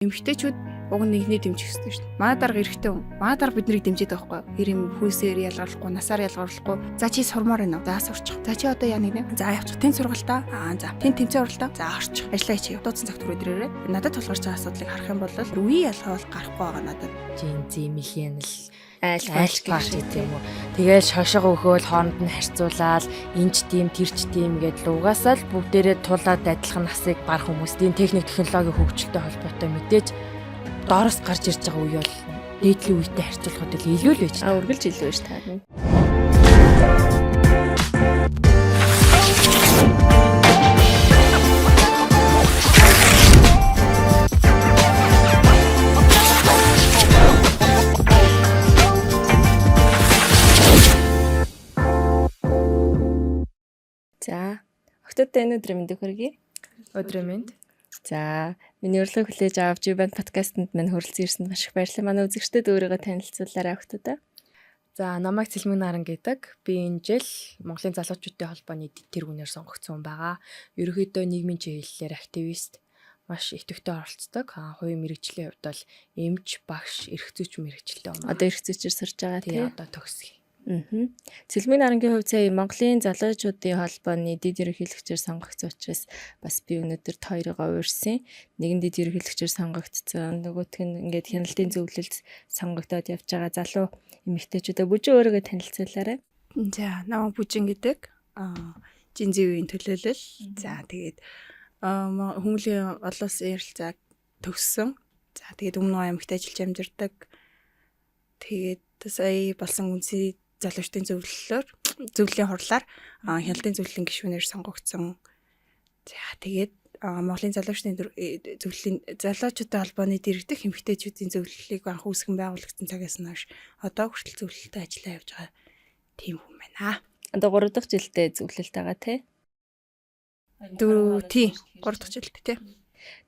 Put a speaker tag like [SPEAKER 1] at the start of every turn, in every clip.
[SPEAKER 1] Эмэгтэйчүүд уг нэгний дэмжих хэрэгтэй шүү дээ. Манай дарга эрэхтэй хүн. Манай дарга биднийг дэмжиж байгаа байхгүй юу? Хэр юм хүйсээр ялгаруулахгүй, насаар ялгаруулахгүй. За чи сурмаар байна уу? За сурчих. За чи одоо яа нэг нэ? За явчих. Тэн сургалтаа. За тэн тэмцээн уралтаа. За орчих. Ажлаа чи. Дууцсан цагт ирээрээ. Надад тулгарч байгаа асуудлыг харах юм бол үе ялгаа бол гарахгүй байгаа надад.
[SPEAKER 2] Жинзи миллениал
[SPEAKER 3] айлч
[SPEAKER 2] парти тийм үү. Тэгэл шошго өгөөл хооронд нь харьцуулаад энч тийм тэрч тийм гэдэл угаасаа л бүгдээрээ тулаад адилхан насыг бар хүмүүсийн техник технологийн хөгжилтэй холбоотой мэдээж доороос гарч ирж байгаа үе бол дээдлийн үетэй харьцуулахад л илүү л байж та.
[SPEAKER 3] Үргэлж илүү байж таарна. За, октодтой энэ өдрийн мэндийг хүргэе.
[SPEAKER 2] Өдрийн мэнд.
[SPEAKER 3] За, миний урилгыг хүлээж авч Юбанд подкастэнд мань хүрэлцэн ирсэнд маш их баярлалаа. Манай үзэгчдэд өөрийгөө танилцуулаарай октодоо.
[SPEAKER 2] За, намайг Цэлмэг Наран гэдэг. Би энэ жил Монголын залуучуудын холбооны тэргүүнээр сонгогдсон байгаа. Ерөнхийдөө нийгмийн чиглэлээр активист, маш идэвхтэй оролцдог. Хувийн мэргэжлийн хувьд бол эмч, багш, эрх зүйч мэргэжилтэй байна.
[SPEAKER 3] Одоо эрх зүйчээр сурж байгаа тийм.
[SPEAKER 2] Одоо төгсгий.
[SPEAKER 3] Цэлмэг Нарангийн хувьд сая Монголын залуучуудын холбооны дэд ерөнхийлөгчөөр сонгогдсон учраас бас би өнөөдөр хоёроо уурсан. Нэг нь дэд ерөнхийлөгчөөр сонгогдсон, нөгөөх нь ингээд хяналтын зөвлөлд сонгогдоод явж байгаа залуу эмэгтэйчүүдээ бүжин өөрийгөө танилцуулаарай.
[SPEAKER 1] За намайг Бүжин гэдэг. Жинзи үеийн төлөөлөл. За тэгээд хүмүүлийн олон улсын ярилцааг төгссөн. За тэгээд өмнө аймагт ажиллаж амьдардаг. Тэгээд сая болсон үнсий залуучдын зөвлөлийн хурлаар хяналтын зөвлөлийн гишүүнээр сонгогдсон. За тэгээд Монголын залуучдын зөвлөлийн залуучуудын холбооны дэргэдэх эмэгтэйчүүдийн зөвлөлийг анх үүсгэн байгуулагдсан цагаас нь хойш одоо хүртэл зөвлөлтөд ажиллаа явж байгаа тийм хүн байна.
[SPEAKER 3] Одоо 3 дахь жилдээ зөвлөлт байгаа тий.
[SPEAKER 1] 3 дахь жилдээ тий.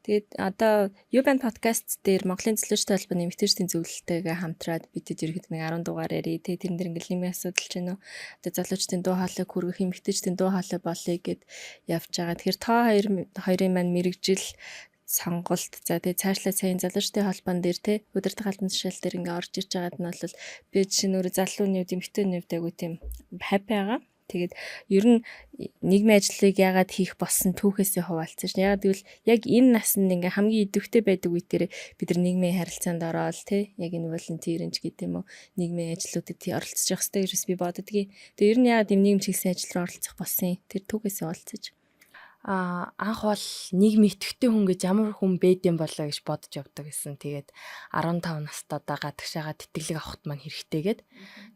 [SPEAKER 3] Тэгээд одоо Юбанд подкаст дээр Монголын залуучдын холбооны эмэгтэйчүүдийн зөвлөлтөйгээ хамтраад бид ерхэд нэг 10 дугаар ярий. Тэгээд тэрэн дээр ингээл нэмийн асуудал ч гэнэ үү. Одоо залуучдын дуу хоолойг хүргэх эмэгтэйчүүдийн дуу хоолой болъё гэд явж байгаа. Тэгэхээр та хоёрын маань мэрэгжил сонголт за тэгээд цаашлаа сайн залуучдын холбоон дээр те удирдах албан тушаал дээр ингээ орж ирж байгаад нь бол би жишээ нь өөрөө залууны хувьд эмэгтэйний хувьд айгу тийм хаппи байгаа. Тэгээд ер нь нийгмийн ажлыг яагаад хийх болсон түүхээсээ хуваалцсан шин. Яагаад гэвэл яг энэ наснд ингээ хамгийн идэвхтэй байдаг үед дээр бид нар нийгмийн харилцаанд ороод тий яг энэ волонтеринж гэдэг юм уу нийгмийн ажлуудад оролцож явах хэрэгтэй гэж би боддгийн. Тэгээд ер нь яагаад ийм нийгэм чигсээ ажил руу оролцох болсон тэр түүхээсээ хуваалцаж.
[SPEAKER 2] Анх бол нийгмийн идэвхтэй хүн гэж ямар хүн байдсан болоо гэж бодож явдаг гэсэн. Тэгээд 15 настайдаа гадагшаага тэтгэлэг авахт маань хэрэгтэйгээд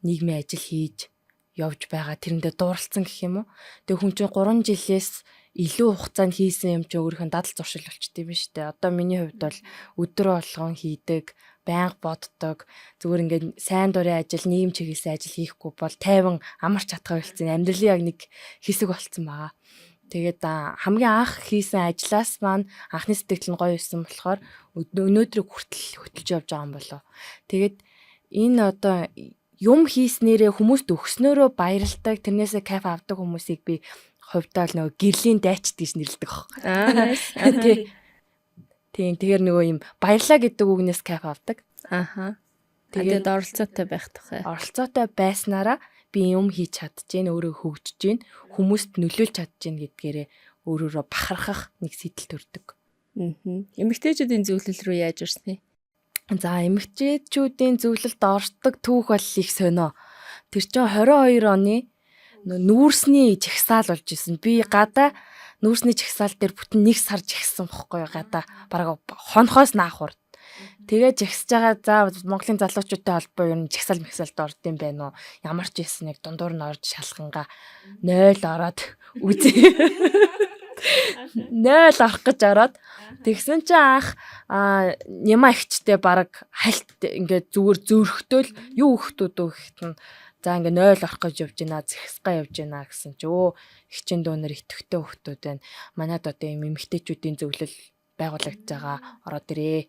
[SPEAKER 2] нийгмийн ажил хийж явж байгаа тэрэндээ дууралцсан гэх юм уу. Тэгээ хүн чинь 3 жилээс илүү хугацаанд хийсэн юм чи өөрийнхөө дадал зуршил болчтой юм шүү дээ. Одоо миний хувьд бол өдөр болгон хийдэг, байнга боддог, зүгээр ингээд сайн дурын ажил, нийгэм чиглэсэн ажил хийхгүй бол тайван амарч чадхаа болсон. Амьдралын яг нэг хэсэг болцсон байгаа. Тэгээд хамгийн анх хийсэн ажлаас маань анхны сэтгэл нь гоё байсан болохоор өнөөдрийг хүртэл хөтлж явж байгаа юм болоо. Тэгээд энэ одоо юм хийснээрээ хүмүүст өгснөөрөө баярлдаг, тэрнээсээ кайф авдаг хүмүүсийг би хувьдаа л нөгөө гэрлийн дайчд гэж нэрлэдэг аах. Тийм тэгэхээр нөгөө юм баярлаа гэдэг үгнээс кайф авдаг.
[SPEAKER 3] Тэгээд оролцоотой байх тухай.
[SPEAKER 2] Оролцоотой байснараа би юм хийж чадчихээн, өөрөө хөгжиж гэн, хүмүүст нөлөөлж чадчихээн гэдгээрээ өөрөөрөө бахархах нэг сэтэл төрдөг.
[SPEAKER 3] Эмэгтэйчүүдийн зөвлөл рүү яаж ирсэн?
[SPEAKER 2] За эмэгтэйчүүдийн зөвлөлд ордог түүх бол их сонио. Тэр чинь 22 оны нүүрсний жагсаал болж исэн. Би гадаа нүүрсний жагсаал дээр бүтэн 1 сар жагссан бохгүй гадаа. Бараг хонхоос наахур. Тэгээ жагсаж байгаа за Монголын залуучуудтай холбоо ер нь жагсаал мэгсаалд орд юм байна уу? Ямар ч байсан нэг дундуур нь орж шалхангаа 0 ороод үзээ. 0 орох гэж ороод тэгсэн чинь анх няма ихчтэй бараг хальт ингээд зүгээр зөөрхтөөл юу хөхтүүд өгөхтэн за ингээд 0 орох гэж явж байна зэхсгаа явж байна гэсэн чи ихчин дуунаар итгэвтэй хөхтүүд байна. Манайд одоо юм эмэгтэйчүүдийн зөвлөл байгуулагдж байгаа ороод ирээ.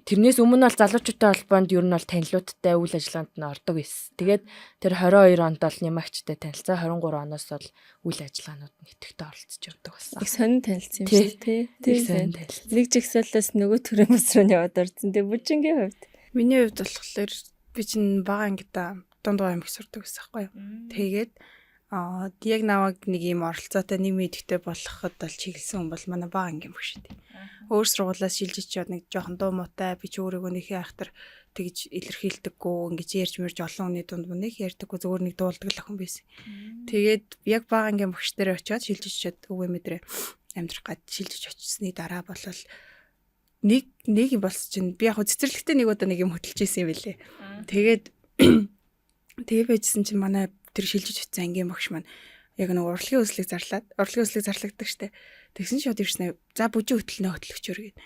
[SPEAKER 2] тэрнээс өмнө бол залуучуудтай холбоонд ер нь бол танилуудтай үйл ажиллагаанд нь ордог байсан. Тэгээд тэр 22 онд бол Нямагчтай танилцаа, 23 оноос бол үйл ажиллагаанууд нь идэвхтэй оролцож явдаг болсон.
[SPEAKER 3] Их сонин танилцсан юм шиг тий.
[SPEAKER 2] Их сонин танилцсан.
[SPEAKER 3] Нэг жигсаалаас нөгөө төрийн бус руу яваад орсон. Тэгээ бүжингийн хувьд.
[SPEAKER 1] Миний хувьд болохоор би чинь бага ангида дундгой амиг сурдаг гэсэн байхгүй юу. Тэгээд яг наваг нэг юм оролцоотой нэг мэдхтэй болоход бол чиглэсэн хүн бол манай бага ангийн багш шүү дээ. Өөр сургуулаас шилжиж чад нэг жоохон дуу муутай би ч өөрийгөө нөхөө ахтар тэгж илэрхийлдэггүй ингэж ярьж мэрж олон хүний дунд нэг ярьдаггүй зөвөр нэг дуулдаг л охин байсан. Тэгээд яг бага ангийн багш дээр очиод шилжиж чад өвөө мэдрээ амьдрах гад шилжиж очисны дараа болол нэг юм болсон чинь би яг цэцэрлэгтээ нэг удаа нэг юм хөтлж исэн юм билээ. Тэгээд тэгээ байжсэн чинь манай тэр шилжиж очсон ангийн багш маань яг нэг урлагийн өслийг зарлагддаг штэ. Тэгсэн шууд ирснэ. За бүжиг хөтлөнө хөтлөгчөр гээд.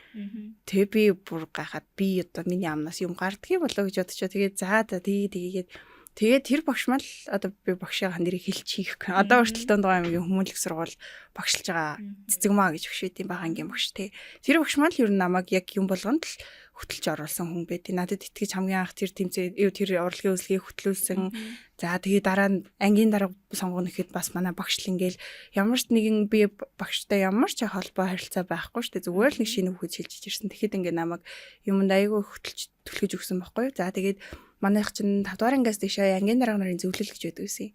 [SPEAKER 1] Тэгээ би бүр гайхаад би одоо миний амнаас юм гардгий болоо гэж бодчихоо. Тэгээ за тийгээд тэгээд тэр багш маань л одоо би багшаа нэрийг хэлж хийх. Одоо хүртэл дундгой аймгийн хүмүүнлэг сургууль багшлж байгаа цэцэгмаа гэж багш үтийн бага ангийн багш тий. Тэр багш маань л ер нь намайг яг юм болгонд л хөтлж оруулсан хүн байдیں۔ Надад итгэж хамгийн анх тэр тэмцээ тэр урлагийн өслөгийг хөтлүүлсэн. За тэгээ дараа нь ангийн дарга сонгоно гэхэд бас манай багш л ингээл ямар ч нэгэн би багштай ямар ч холбоо харилцаа байхгүй шүү дээ. Зүгээр л нэг шинэ хүүхэд шилжиж ирсэн. Тэгэхэд ингээ намайг юмд аягүй хөтлж түлхэж өгсөн байхгүй юу. За тэгээд манайх чинь 5 дугаар ангиас дэшээ ангийн дарга нарын зөвлөл гэж байдаг гэсэн.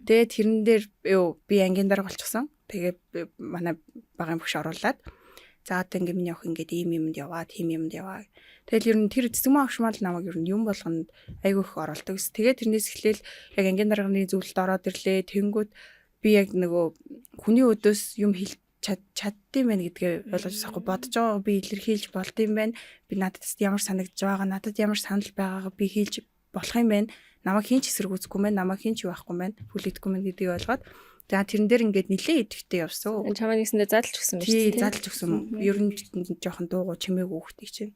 [SPEAKER 1] Тэгээд тэрэн дээр би ангийн дарга болчихсон. Тэгээд манай багын багш оруулаад за одоо ингээ миний охин ингээд ийм юмд яваа, тийм юмд яваа. Тэгэл ер нь тэр цэцэгмаа агш мал намайг ер нь юм болгонд айгүй их оролдог ус. Тэгээд тэрнээс эхлээл яг ангийн дарганы зөвлөлд ороод ирлээ. Тэнгүүд би яг нөгөө хүний өдөөс юм хэл чаддсан байна гэдгээ ойлгож авахгүй бодож байгаа би илэрхийлж болдсон байна. Би надад ямар санагдж байгаа, надад ямар санал байгаагаа би хийлж болох юм байна. Намайг хийн ч эсэргүүцэхгүй байна, намайг хийн ч юу байхгүй байна, хүлээдэггүй байна гэдгийг ойлгоод за тэрэн дээр ингээд нилээ идэвхтэй явсан.
[SPEAKER 3] Чамаа нэгсэндээ задлж өгсөн байх
[SPEAKER 1] тийм. Тий, задлж өгсөн. Ер нь жоохон дуугу чимээгүй хүүхдийг чинь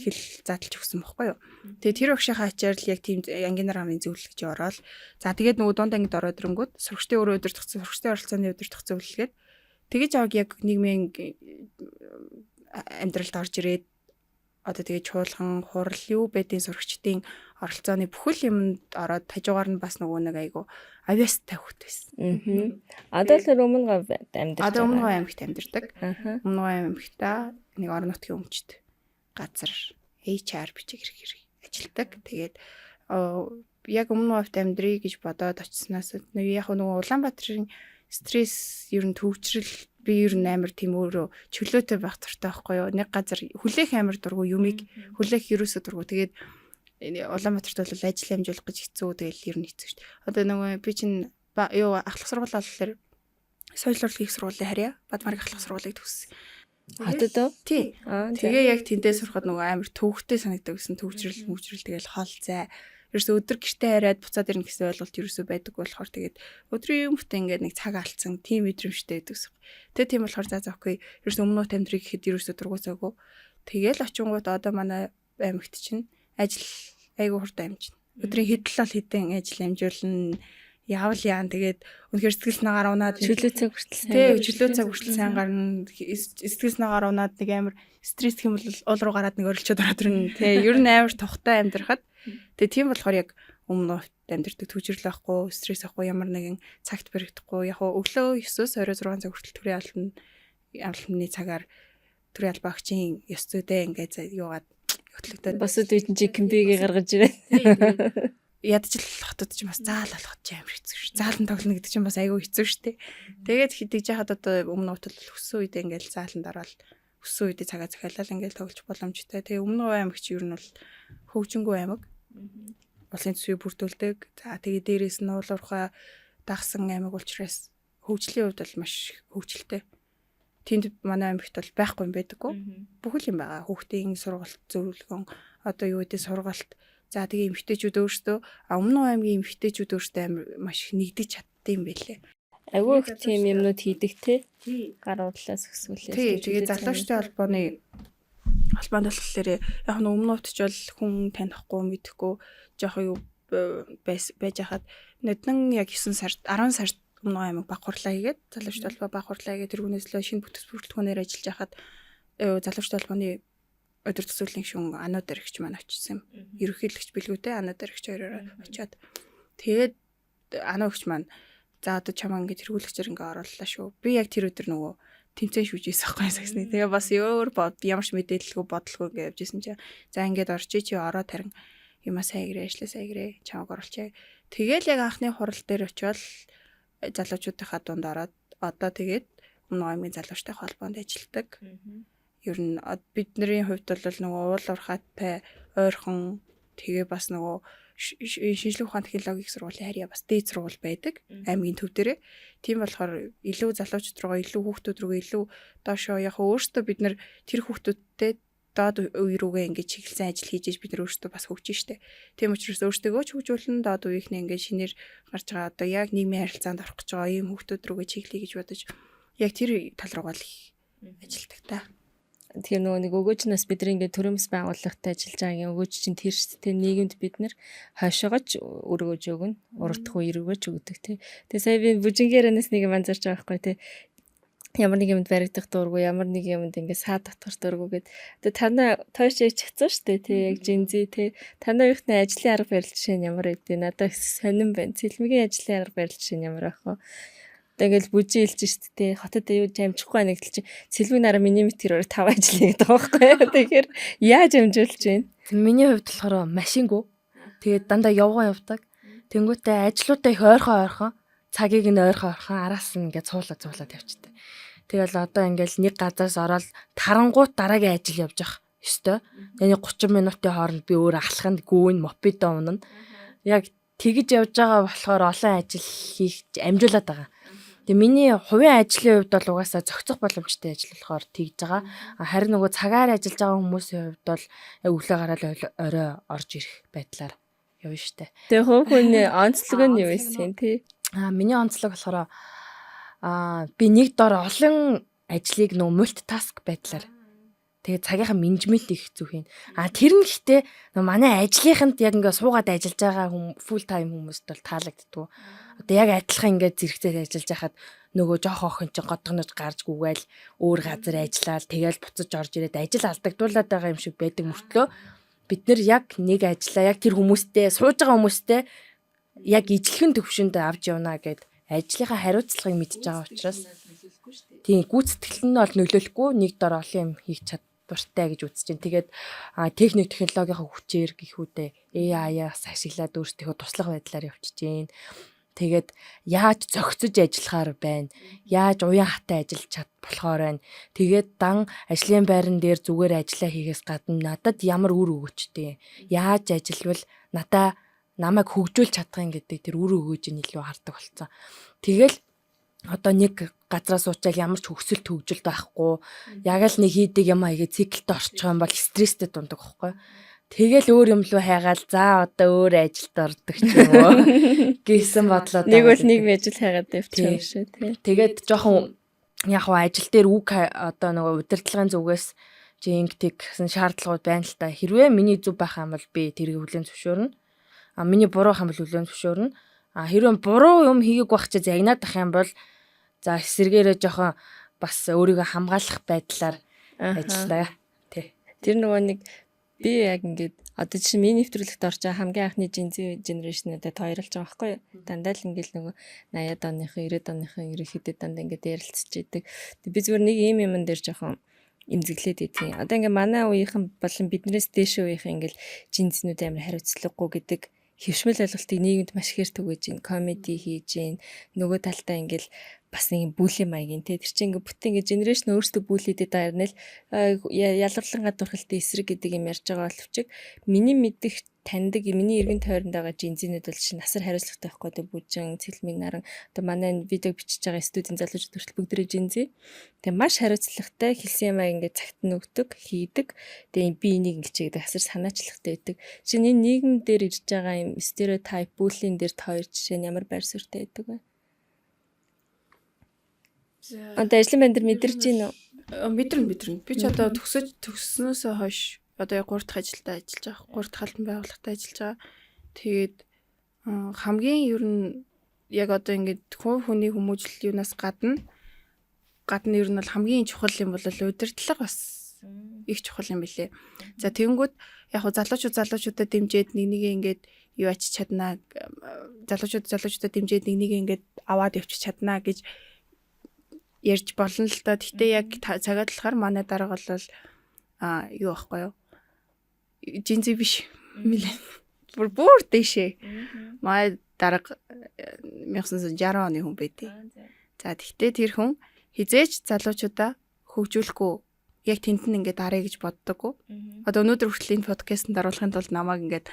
[SPEAKER 1] хэл задлж өгсөн байхгүй юу. Тэгээ тэр багшийнхаа ачаар л яг тийм ангийн дарганы зөвлөлж ороод за тэгээд нөгөө дунд ангид ороод ирэнгүүт сурагчдын өөрөө удирдах сурагчдын оролцооны удирдах зөвлөлгээд тэгэж аваг яг нийгмийн амьдралд орж ирээд одоо тэгээ чуулган хурал юу байдیں۔ Сурагчдын оролцооны бүхэл юмд ороод хажуугаар нь бас нөгөө нэг айгу авьяастай хөвт байсан.
[SPEAKER 3] Одоо л өмнө гав амьдардаг.
[SPEAKER 1] Одоо өмнө гав аймагт амьдардаг. Өмнө гав аймагта нэг орон нутгийн өмчт газар HR бичиг хэрэг ажилдаг. Тэгээд яг өмнө гавт амьдрий гэж бодоод очсноос нэг яг нөгөө Улаанбаатарын стресс ер нь төвчрэл би ер нь амар тийм өөрөө чөлөөтэй байх туртай байхгүй юу. Нэг газар хүлээх амар дургу юмыг хүлээх ерөөсөө дургу. Тэгээд Улаанбаатарт бол ажил амжуулах гэж хэцүү. Тэгэл ер нь хэцүү шүү дээ. Одоо нөгөө би чинь ахлах сургууль болохоор соёл урлагийн сургуулийн харьяа Бадмаргийн ахлах сургуулийг төгссөн.
[SPEAKER 3] Хотод уу?
[SPEAKER 1] Тий. Тэгээ яг тэндээ сурахад нөгөө амар төвөгтэй санагддаг гэсэн төвчрэл тэгэл хол зай. Ерөөсөө өдөр гэртээ хараад буцаад ирнэ гэсэн ойлголт ерөөсөө байдаг болохоор тэгээд өдрийн өмнө ингээд нэг цаг алдсан тийм мэдрэмжтэй байдаг гэсэн. Тэгээ тийм болохоор за окей. Ерөөсөө өмнө тамдрыг гэхэд ерөөсөө дургуцаагүй. Тэгээл очингууд одоо манай аймагт чинь ажил айгүй хурдан амжина. Өдрийн хэдэл бол хэдэн ажил амжуулна. Яавал яан тэгээд үнэхээр сэтгэл нагаар унаад
[SPEAKER 3] чөлөө цаг хүртэл
[SPEAKER 1] тий чөлөө цаг хүртэл сайн гарна. Сэтгэл нагаар унаад нэг амар стресс гэх юм бол уул руу гараад нэг орилчод ороод ирнэ. Тий ер нь амар тухтай амьдрахад тэгээ тийм болохоор яг өмнө амьдрдаг төвчрөл байхгүй, стресс авахгүй, ямар нэгэн цагт баригдахгүй. Яг өглөө 9-өөс 26 цаг хүртэл төрийн албаны цагаар төрийн албаагчийн ёс зүйдээ ингээд юугаад хөтлөгдөд.
[SPEAKER 3] Босод үйдэн чи комбигээ гаргаж ирээ.
[SPEAKER 1] Ядчил хотод ч бас заал болгох ч амар хэцүү шүү. Заалан тоглоно гэдэг чинь бас айгүй хэцүү шүү дээ. Тэгээд хэдэж яхад одоо өмнө утал өссөн үед ингээл зааланд ороод өссөн үед цагаа захиалал ингээл тоглож боломжтой. Тэгээ өмнө аймаг чи ер нь бол хөгжингүй аймаг. Улсын төсвийг бүрдүүлдэг. За тэгээ дээрээс нь уулуурхай дагсан аймаг учраас хөгжлийн хувьд бол маш хөгжилтэй. Тэнд манай аймагт бол байхгүй юм байдаггүй. Бүхэл юм байгаа. Хүүхдийн сургалт зөвлөгөн одоо юу гэдэг сургалт. За тэгээ эмэгтэйчүүд өөрсдөө өмнө аймгийн эмэгтэйчүүд өөрсдөө амар маш их нэгдэж чаддсан юм байлээ.
[SPEAKER 3] Айгүй их тийм юмнууд хийдэг те. Гар удлаас өсвөлээ.
[SPEAKER 1] Тий, тэгээ залуучдын холбоонд болохоор яг нь өмнөд ч бол хүн танихгүй мэдэхгүй жоох юу байж хаад нүдэн яг 9 сард 10 сард өмнө аймаг баг хурлаа хийгээд залуучдын холбоо баг хурлаа хийгээд тэрүүнээс л шинэ бүтэц бүрэлдэхүүнээр ажиллаж хаад залуучдын холбооны өдөр төсвөлийн гишүүн ануу дэрэгч маань очсон юм. Ерөнхийлөгч билгүүтэй ануу дэрэгч хоёроо очиод тэгээд ануу өгч маань за одоо чамаа ингээд тэргүүлэгчээр ингээд орууллаа шүү. Би яг тэр өдөр нөгөө тэмцээн шүүжээс ахгүй сагсны. Тэгээ бас өөр ямар ч мэдээлэлгүй бодлого ингээд явжсэн чинь за ингээд орчий чи ороод харин юмаа сайн гэрээ ажиллаа сайн гэрээ чамаг оруулчаа. Тэгээл яг анхны хурал дээр очиод залуучуудынхаа дунд ороод одоо тэгээд өмнө аймгийн залуучтай холбоонд ажилладаг. Ер нь бидний хувьд бол нөгөө уул уурхайтай ойрхон тэгээ бас нөгөө шинжлэх ухааны технологийн сургуулийн харьяа бас дээд сургууль байдаг аймгийн төв дээрээ. Тийм болохоор илүү залуучууд руугаа илүү хүүхдүүд рүүгээ илүү доошоо яг өөртөө бид нар тэр хүүхдүүдтэй доод үе рүүгээ ингээд чиглэсэн ажил хийж бид нар өөртөө бас хөгжиж штэ. Тийм учраас өөртөө ч хөгжүүлэн доод үеийнхнээ ингээд шинээр гарч байгаа одоо яг нийгмийн харилцаанд орох гэж байгаа ийм хүүхдүүд рүүгээ чиглэе гэж бодож яг тэр тал руугаа л ажилтдаг та.
[SPEAKER 3] Тэгэхээр нөгөө нэг өгөөжнөөс бидний ингээд төрөмс байгууллагатай ажиллаж байгаагийн өгөөж чинь тэр шүү дээ нийгэмд бид нар хойшоогооч өргөөж өгнө урдах уу эргөөж өгдөг тий. Тэгээ сая би бүжингээрээс нэг юм анзаарч байгаа байхгүй тий. Ямар нэг юмд баригдах дурггүй ямар нэг юмд ингээд саад татгах дурггүй гэд. Тэгээ танаа тоош яж чадсан шүү дээ тий яг жинзи тий. Танаа ихний ажлын арга барил жишээ нь ямар байдгийг надад сонирн байна. Цэлмигийн ажлын арга барил жишээ нь ямар ах вэ? Тэгэл бүжи илж штт те хотод юу амжихгүй нэгдэл чи сэлбэг нараа миний метрээр 5 ажиллая гэдэг байгаа байхгүй. Тэгэхээр яаж амжуулж байна?
[SPEAKER 2] Миний хувьд болохоор машингүй. Тэгээд дандаа явдаг. Тэнгүүтээ ажлуудаа их ойрхон цагийг нь ойрхон араас нь ингээд цуулаад явчихдаг. Тэгэл одоо ингээд нэг газараас ороод тарангуут дараагийн ажил явж явах ёстой. Яны 30 минутын хооронд би өөр ахлаханд гүүн мопедо унана. Яг тэгж явж байгаа болохоор олон ажил хийх амжуулаад байгаа. Тэгээ миний хувийн ажлын хувьд бол угаасаа зохицох боломжтой ажил болохоор тэгж байгаа. Харин нөгөө цагаар ажиллаж байгаа хүмүүсийн хувьд бол яг өглөө гараад орой орж ирэх байдлаар явна штэ.
[SPEAKER 3] Тэгээ хувь хүний онцлог нь юу вэ тий?
[SPEAKER 2] Миний онцлог болохоор би нэг дор олон ажлыг нөгөө мультитаск байдлаар тэгээ цагийнхаа менежмент их зүх юм. Тэр нь гэхдээ манай ажлынханд яг ингээ суугаад ажиллаж байгаа full time хүмүүст бол таалагддаг. Одоо яг адилхан ингээд зэрэгцээ ажиллаж байхад нөгөө жоох охин ч годгонож гарч гүгээл өөр газар ажиллаад тэгэл буцаж орж ирээд ажил алдагдуулаад байгаа юм шиг байдаг мөртлөө бид нар яг нэг ажиллаа яг тэр хүмүүстэй сууж байгаа хүмүүстэй яг ижлэхэн төвшөнд авч явна гэд ажлынхаа хариуцлагыг мэдж байгаа учраас тийм гүйцэтгэл нь бол нөлөөлөхгүй нэг дор олон юм хийх чадвартай гэж үзэж байна. Тэгээд техник технологийн хүчээр гихүүдээ AI-аас ашиглаад өөрсдийнхөө туслах байдлаар явчихж байна. Тэгээд яаж зохицож ажиллахаар байна. Яаж уян хатаа ажиллаж чад болохоор байна. Тэгээд дан ажлын байран дээр зүгээр ажиллаа хийхээс гадна надад ямар үр өгөөчтэй. Яаж ажиллавал намайг хөгжүүлж чадах юм гэдэг тэр үр өгөөж нь илүү хардаг болсон. Тэгэл одоо нэг газраас уучаал ямар ч хөгсөлт хөгжилт байхгүй. Яг л нэг хийдэг юм аяга циклд орчих юм бол стресстэй дундаг байхгүй. Тэгэл өөр юм лөө хайгаал за одоо өөр ажилд ордог ч юм уу гэсэн бодлоо.
[SPEAKER 3] Нэг бол нэг ажил хайгаад явчих юм шүү тий.
[SPEAKER 2] Тэгээд жоохон яг хөө ажил дээр үг одоо нөгөө удирдлагын зүгээс жингтэг гэсэн шаардлагууд байна л та. Хэрвээ миний зүв байх юм бол би тэрийг хүлээн зөвшөөрнө. Миний буруу байх юм бол хүлээн зөвшөөрнө. Хэрвээ буруу юм хийгээг байх чи загнаад ах юм бол за эсэргээрээ жоохон бас өөрийгөө хамгаалах байдлаар ажиллаа. Тий.
[SPEAKER 3] Тэр нөгөө нэг би яг ингээд одоо чинь миний нэвтрүүлэгт орж байгаа хамгийн анхны генерашнуудад тойролж байгаа байхгүй юу? Дандаа л ингээд нөгөө 80-аад оныхын 90-аад оныхын ерөнхийдөө дандаа ингээд ярилцж идэг. Би зүгээр нэг юм дээр жоохон имзэглээд идэх. Одоо ингээд манай үеийнхэн болон биднээс дээш үеийнхэн ингээд жинзнүүд амар хариуцлагагүй гэдэг хөвшмөл ойлголтыг нийгэмд маш ихээр түгэж ин комеди хийж ин нөгөө талдаа ингээл бас нэг бүлэм маягийн те тэр чинь ингээ бүтэн ингээ генерашн өөрсдөө бүлээдэд даарнал ялгарлангаа дурхалтай эсрэг гэдэг юм ярьж байгаа боловч миний мэдих таньдаг миний эргэн тойронд байгаа жинзинүүд бол чинь насар хариуцлагатай байхгүй те бүжин цэлмиг наран одоо манай видеог бичиж байгаа студийн залуучууд хүртэл бүгдээ жинзи тэгээ маш хариуцлагатай хэлсэн юм аа ингээ цагт нөгдөг хийдэг тэгээ би энийг ингэчээдэг асар санаачлахтай байдаг чинь энэ нийгэм дээр ирж байгаа юм стереотип бүлийн дээр тойр жишээ нь ямар байр суурьтай байдаг вэ? Одоо ажлын байр дээр мэдэрч гин үү?
[SPEAKER 1] Мэдэрнэ. Би ч одоо төгснөөсөө хойш одоо 3 дахь ажилдаа ажиллаж байгаа. 3 дахь албан байгууллагатай ажиллаж байгаа. Тэгээд хамгийн ер нь яг одоо ингээд хүний хүмүүжил юунаас гадна ер нь бол хамгийн чухал юм бол удирдлага бас их чухал юм билээ. За тэгэнгүүт яг хуу залуучуудад дэмжиж нэг ингээд юу ачиж чаднаа, залуучуудад дэмжиж нэг ингээд аваад явчих чаднаа гэж ярьж болно л доо. Гэхдээ яг цагаад болохоор манай дарга бол юу байхгүй юу? Жинзи биш мэлээ. Бүр дэшээ. Манай дарга 1960 оны хүн байдیں۔ За тэгтээ тэр хүн хизээч залуучуудаа хөгжүүлэхгүй яг тентэн ингээд арай гэж боддоггүй. Одоо өнөөдөр хүртэл энэ подкастэнд оруулахын тулд намайг ингээд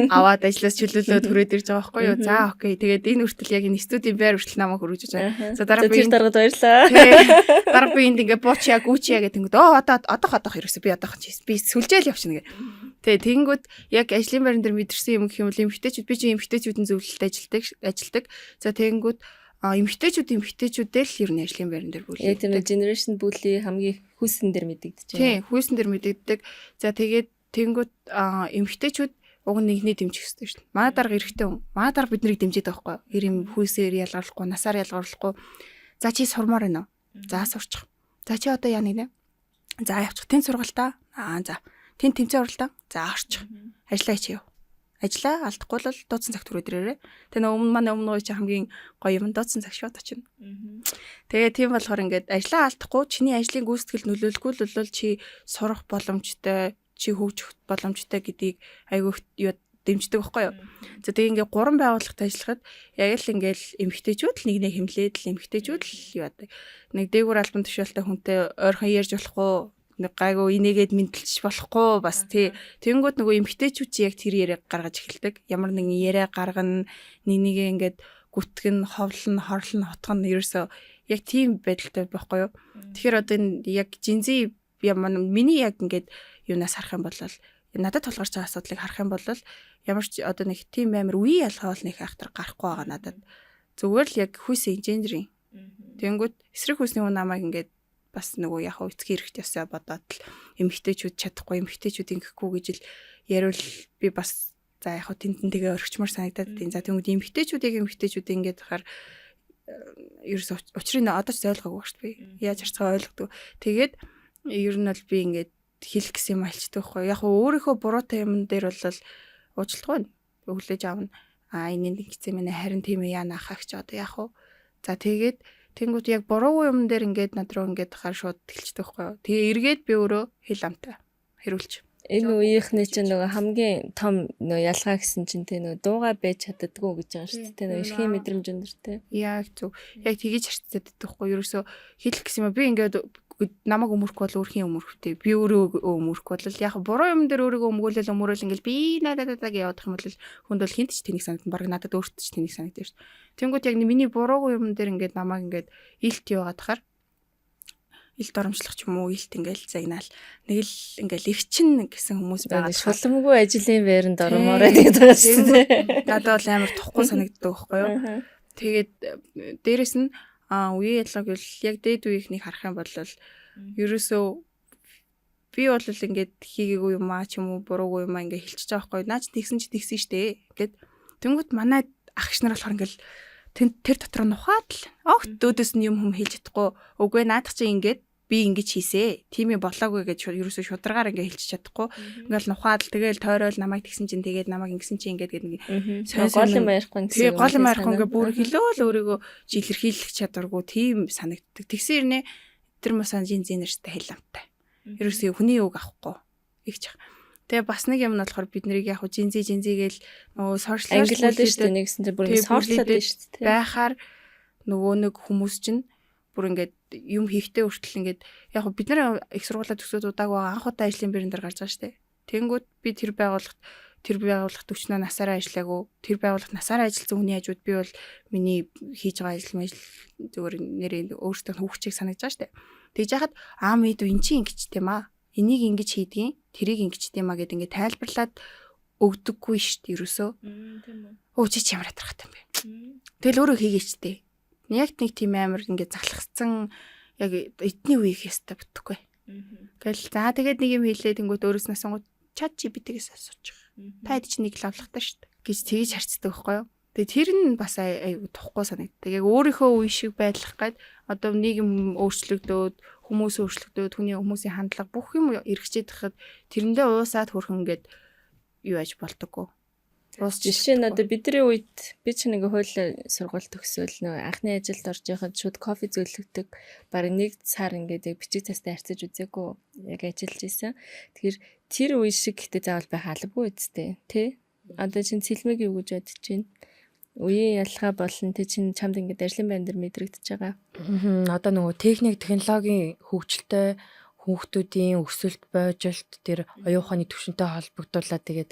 [SPEAKER 1] аваад ажлаас чөлөөлөөд хүрээд ирж байгаа байхгүй юу? За окей. Тэгээд энэ хүртэл яг энэ студийн байр хүртэл намайг хүргэж байгаа. За дараа би
[SPEAKER 3] даргад баярлаа.
[SPEAKER 1] Дараа би энд ингээд буучаа гүүчээ гэдэг ингээд одоох хэрэгсэ би одоох чи би сүлжээл явчихна гэ. Тэгээ тэгэнгүүт яг ажлын байран дээр мэдэрсэн юм гэх юм бол эмэгтэйчүүд би чи эмэгтэйчүүдийн зөвлөлтөд ажилдаг. За тэгэнгүүт эмэгтэйчүүдээ л ер нь ажлын байран дээр бүлээ.
[SPEAKER 3] Яг тэр generation bully хамгийн хүүсэн дээр мэдэгдэж
[SPEAKER 1] Тийм,
[SPEAKER 3] байна.
[SPEAKER 1] хүүсэн дээр мэдэгддэг. За тэгээд тэгэнгүүт эмэгтэйчүүд уг нэгний дэмжих хэрэгтэй шүү дээ. Манай дарга эрэхтэй хүн. Манай дарга биднийг дэмжиж байгаа байхгүй юу? Ер нь хүүсээр ялгаруулахгүй, насаар ялгаруулахгүй. За чи сурмаар байна уу? За сурчих. За чи одоо яа нэг нэ? За явчих. Тэн сургалтаа. За. Тэн тэмцээн оролтоо. За орчих. Ажиллаа чи юу? Ажлаа алдахгүй л дуудсан цагт түрээд ирээрээ. Тэгээ өмнө чи хамгийн гоё юм дуудсан цаг шууд очино. Тэгээ тийм болохоор ингээд ажлаа алдахгүй чиний ажлын гүйцэтгэл нөлөөлөхгүй л бол чи сурах боломжтой, чи хөгжих боломжтой гэдгийг айгүй юу дэмждэг байхгүй юу. За тэгээ ингээд 3 байгууллагад ажиллахад яг л ингээд эмэгтэйчүүд л нэгнээ хэмлээд л эмэгтэйчүүд л юу яадаг. Нэг дээгүүр албан тушаалтай хүнтэй ойрхон ярьж болохгүй, нэг гайгүй инээгээд мэдлж болохгүй бас тий. Тэнгүүд нөгөө эмэгтэйчүүд чи яг тэр яриаг гаргаж эхэлдэг. Ямар нэгэн яриа гаргана, нэгээ ингээд гүтгэн, ховлон, хорлон, хотгон ерөөсөө яг тийм байдалтай байхгүй юу. Тэгэхээр одоо энэ яг жинзи миний яг ингээд юунаас харах юм бол надад тулгарч байгаа асуудлыг харах юм бол ямар ч одоо нэг тийм амар үе ялгаа бол нэг ахтар гарахгүй байгаа надад. Зүгээр л яг хүйс инженерийн. Тэнгүүд эсрэг хүйсний хүн намайг ингээд бас нөгөө яг эцгийн хэрэгтэй өсөө бодоод л эмэгтэйчүүд чадахгүй, эмэгтэйчүүд ингэхгүй гэж л яриул би бас за яг тентэн тэгээ өргөчмөр санагдаад тийм. За тэгвэл эмэгтэйчүүд ингээд хахаар ерөөс учрыг одоо ч ойлгоогүй шүү дээ. Яаж харцгаа ойлгодог. Тэгээд ер нь бол би ингээд хэлэх гэсэн юм альчдаг байхгүй. Яг өөрийнхөө буруутай юм дээр бол уучлалт байна. Өглөөж аавна. Энэ ингэсэн мэнэ харин тийм ээ яана ахагч одоо яг уу. За тэгээд тэнгуут яг буруу юм дээр ингээд над руу ингээд хахаар шууд тэлчдэг байхгүй. Тэгээ эргээд би өөрөө хэл амтай хэрүүлж.
[SPEAKER 3] Энэ үеийнхний чинь нөгөө хамгийн том нөгөө ялгаа гэсэн чинь тэ нөгөө дуугаа байж чаддаггүй гэж байгаа шүү дээ. Нөгөө эрхийн мэдрэмж өндөртэй.
[SPEAKER 1] Яг зөв. Яг тгийж харцдаг байхгүй. Ерөөсөө хэлэх гэсэн юм би ингээд намайг өмөрөхгүй бол өөрхийн өмөрөхтэй. Би өөрөө өмөрөхгүй бол яг буруу юм дээр өөрийгөө өмгөөлөл ингээл би надад явах юм бол хүнд бол хинт ч тэнийг санагдана. Бараг надад өөртөө ч тэнийг санагдаж шүү дээ. Тэнгүүт яг миний буруугүй юм дээр ингээд намайг ингээд илт яваад хахаар илт оромжлох ч юм уу илт ингээл загнаал нэг л ингээл эрчин гэсэн хүмүүс байгаа.
[SPEAKER 3] Шулмгүй ажлын байранд ормоороо тэгээд байгаа шүү дээ.
[SPEAKER 1] Надад бол амар тухгүй санагддаг байхгүй юу. Тэгээд дээрэс нь үе ялгааг бол яг дээд үеийнхнийг харах юм бол ерөөсөө би бол ингээд хийгээгүй юм аа ч юм уу буруугүй юм аа ингээд хэлчихэж байгаа байхгүй. Наач тэгсэн штэ гэд. Тэнгүүт манай агч нар болохоор ингээл тэр дотор нь ухаад л огт өөдөөс нь юм хэлж чадахгүй. Үгүй наадах чи ингээд би ингэж хийсэ. Тийм болоогүй гэж ерөөсөө шударгаар ингээ хэлчих чадахгүй. Ингээл нухаад л тэгэл тойрол намайг тэгсэн чинь тэгээд намайг ингэсэн чинь ингээд гэдэг нэг
[SPEAKER 3] гол юм ярихгүй
[SPEAKER 1] гэсэн. Гол юм ярихгүй ингээ бүр хэлөөл өөрийгөө жилэрхийлэх чадваргүй тийм санагддаг. Тэгсэн ирнэ тэр масан жинзинэртэй хэл амтай. Ерөөсөө хүний үг авахгүй. Игч. Тэгээ бас нэг юм нь болохоор бид нэрийг яг жинзи гээл нөгөө сошиал
[SPEAKER 3] англиад шүү дээ нэгсэн чинь бүр сошиалд шүү дээ.
[SPEAKER 1] Байхаар нөгөө нэг хүмүүс чинь бүр ингээд юм хийхтэй хүртэл ингээд яг бид нар их сургуулаа төгсөөд удаагүй анх удаа ажлын байран дээр гарч байгаа штэ. Тэнгүүд би тэр байгууллагт өчнөө насаараа ажиллаагүй. Тэр байгууллагт насаараа ажилласан хүний хажууд би бол миний хийж байгаа ажил зүгээр нэрээ өөртөө хүүхчийг санагдаж штэ. Тэгж яхад мэд эн чинь ингэч тийм аа. Энийг ингэж хийдгийн, тэрийг ингэж тийм аа гэд ингээд тайлбарлаад өгдөггүй штэ ерөөсөө. Өө чи ямар хатархтай юм бэ? Тэгэл өөрөө хийгээчтэй. Яг нэг тийм амар ингээд залхацсан яг эдний үе хийхээстэй бүтггүй. Тэгэл за тэгээд нэг юм хэлээ тэнгууд өөрөөснөө асуугууд чат GPT-гээс асууж байгаа. Та хэд ч нэг л авлахтай шүү дээ гэж тэгж харцдаг байхгүй юу? Тэгээд тэр нь бас аюу тухгүй санагддаг. Яг өөрийнхөө үе шиг байлгах гээд одоо нийгэм өөрчлөгдөөд хүмүүс өөрчлөгдөв, түүний хүмүүсийн хандлага бүх юм эргэжээд байхад тэрэндээ уусаад хөрхөн гээд юу аж болдоггүй.
[SPEAKER 3] Жишээ нь одоо бидний үед би ч нэг хууль сургууль төгсөөл нөө анхны ажилд орж байхад шууд кофе зөөлөгдөг баг 1 сар ингээд яг бичиг цастай харьцаж үзээгүй яг ажиллаж исэн. Тэгэхээр тэр үе шиг гэтээ заавал байх албагүй үсттэй тий. Одоо чинь цэлмэг юу гэж бодож байна? Үеийн ялгаа болон тий чинь чамд ингээд ажлын байр дээр мэдрэгдэж байгаа.
[SPEAKER 2] Одоо нөгөө техник технологийн хөгжилтэй хүүхдүүдийн өсөлт бойжилт тэр оюун ухааны түвшинтэй холбогдуулаад тэгээд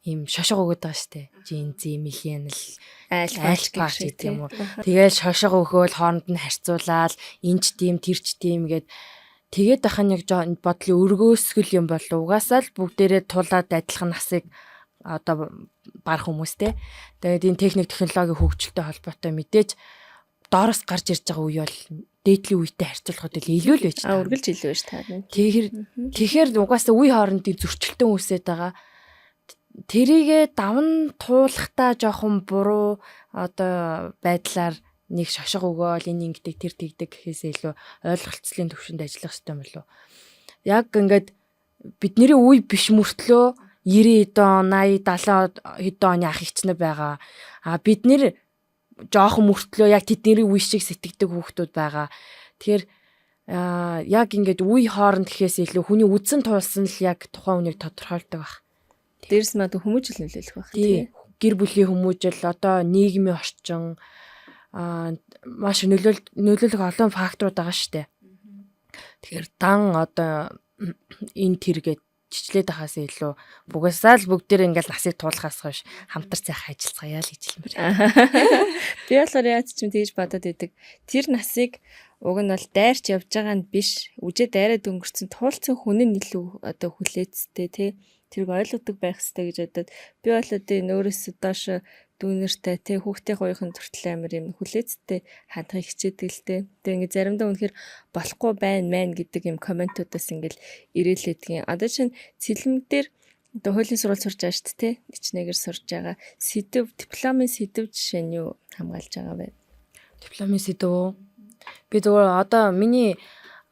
[SPEAKER 2] ийм шошго өгöd байгаа штэ. Жинзи, миллениал,
[SPEAKER 3] Айл
[SPEAKER 2] паач гэдэг юм уу. Тэгэл шошго өгөөл хооронд нь харьцуулаад энч тийм тэрч тийм гээд тэгээд дахин яг бодлын өргөөсгөл юм бол угаасаа л бүгдээрээ тулаад адилхан насыг одоо барах хүмүүстэй. Тэгээд энэ техник технологийн хөгжилтэй холбоотой мэдээж доороос гарч ирж байгаа үе бол дээдлийн үетэй харьцуулахад илүү л байж та.
[SPEAKER 3] Үргэлж илүү байж та.
[SPEAKER 2] Тэгэхээр угаасаа үе хоорондын зөрчилтөн үүсээд байгаа. Тэрийгэ давн туулахтаа жоохон буруу одоо байдлаар нэг шошго өгөөл энэ ингэдэг тэр тэгдэг гэхээсээ илүү ойлголцлын төвшөнд ажиллах хэрэгтэй юм болов. Яг ингээд бидний үе биш мөртлөө 90 он 80 70 хэдэн оны ах ихчнэ байгаа. Бид нэр жоохон мөртлөө яг тэдний үе шиг сэтгэдэг хүүхдүүд байгаа. Тэгэхээр яг ингээд үе хооронд гэхээс илүү хүний үдсэн туулсан л яг тухайн үнийг тодорхойлдог баг.
[SPEAKER 3] Дээрс мад хүмүүжил нөлөөлөх байх
[SPEAKER 2] тий. Гэр бүлийн хүмүүжил одоо нийгмийн орчин маш нөлөөлөх олон факторууд байгаа штэ. Тэгэхээр дан одоо энэ тэргээд чичлээд байхаас илүү бугасаа л бүгдээр ингээл насыг туулахаас хойш хамтар сайхан ажиллацгаая л гэж хэлмээр.
[SPEAKER 3] Би болохоор яаж ч юм тэгж бодоод идэг. Тэр насыг уг нь бол дайрч явж байгаа нь биш. Үжээ дайраад өнгөрцөн туулцсан хүн нь илүү одоо хүлээцтэй тий. Тэрийг ойлгодог байх хэрэгтэй гэж бодоод би бол одоо нөөрэс доош дүүнертэй тий хүүхдийн гоёхын төртөл амир юм хүлээцтэй хандхыг хичээдэг л дээ. Тэгээ ингээ заримдаа үнэхээр болохгүй байна гэдэг юм комментуудаас ингээл ирээлээдгийн. Одоо чинь цэлмэг дээр одоо хуулийн сурвалж сурж байгаа шүү дээ тий. Ичнэгээр сурж байгаа. Сэдв дипломын сэдв жишээ нь юу хамгаалж байгаа вэ?
[SPEAKER 2] Дипломын сэдв. Би зөвхөн одоо миний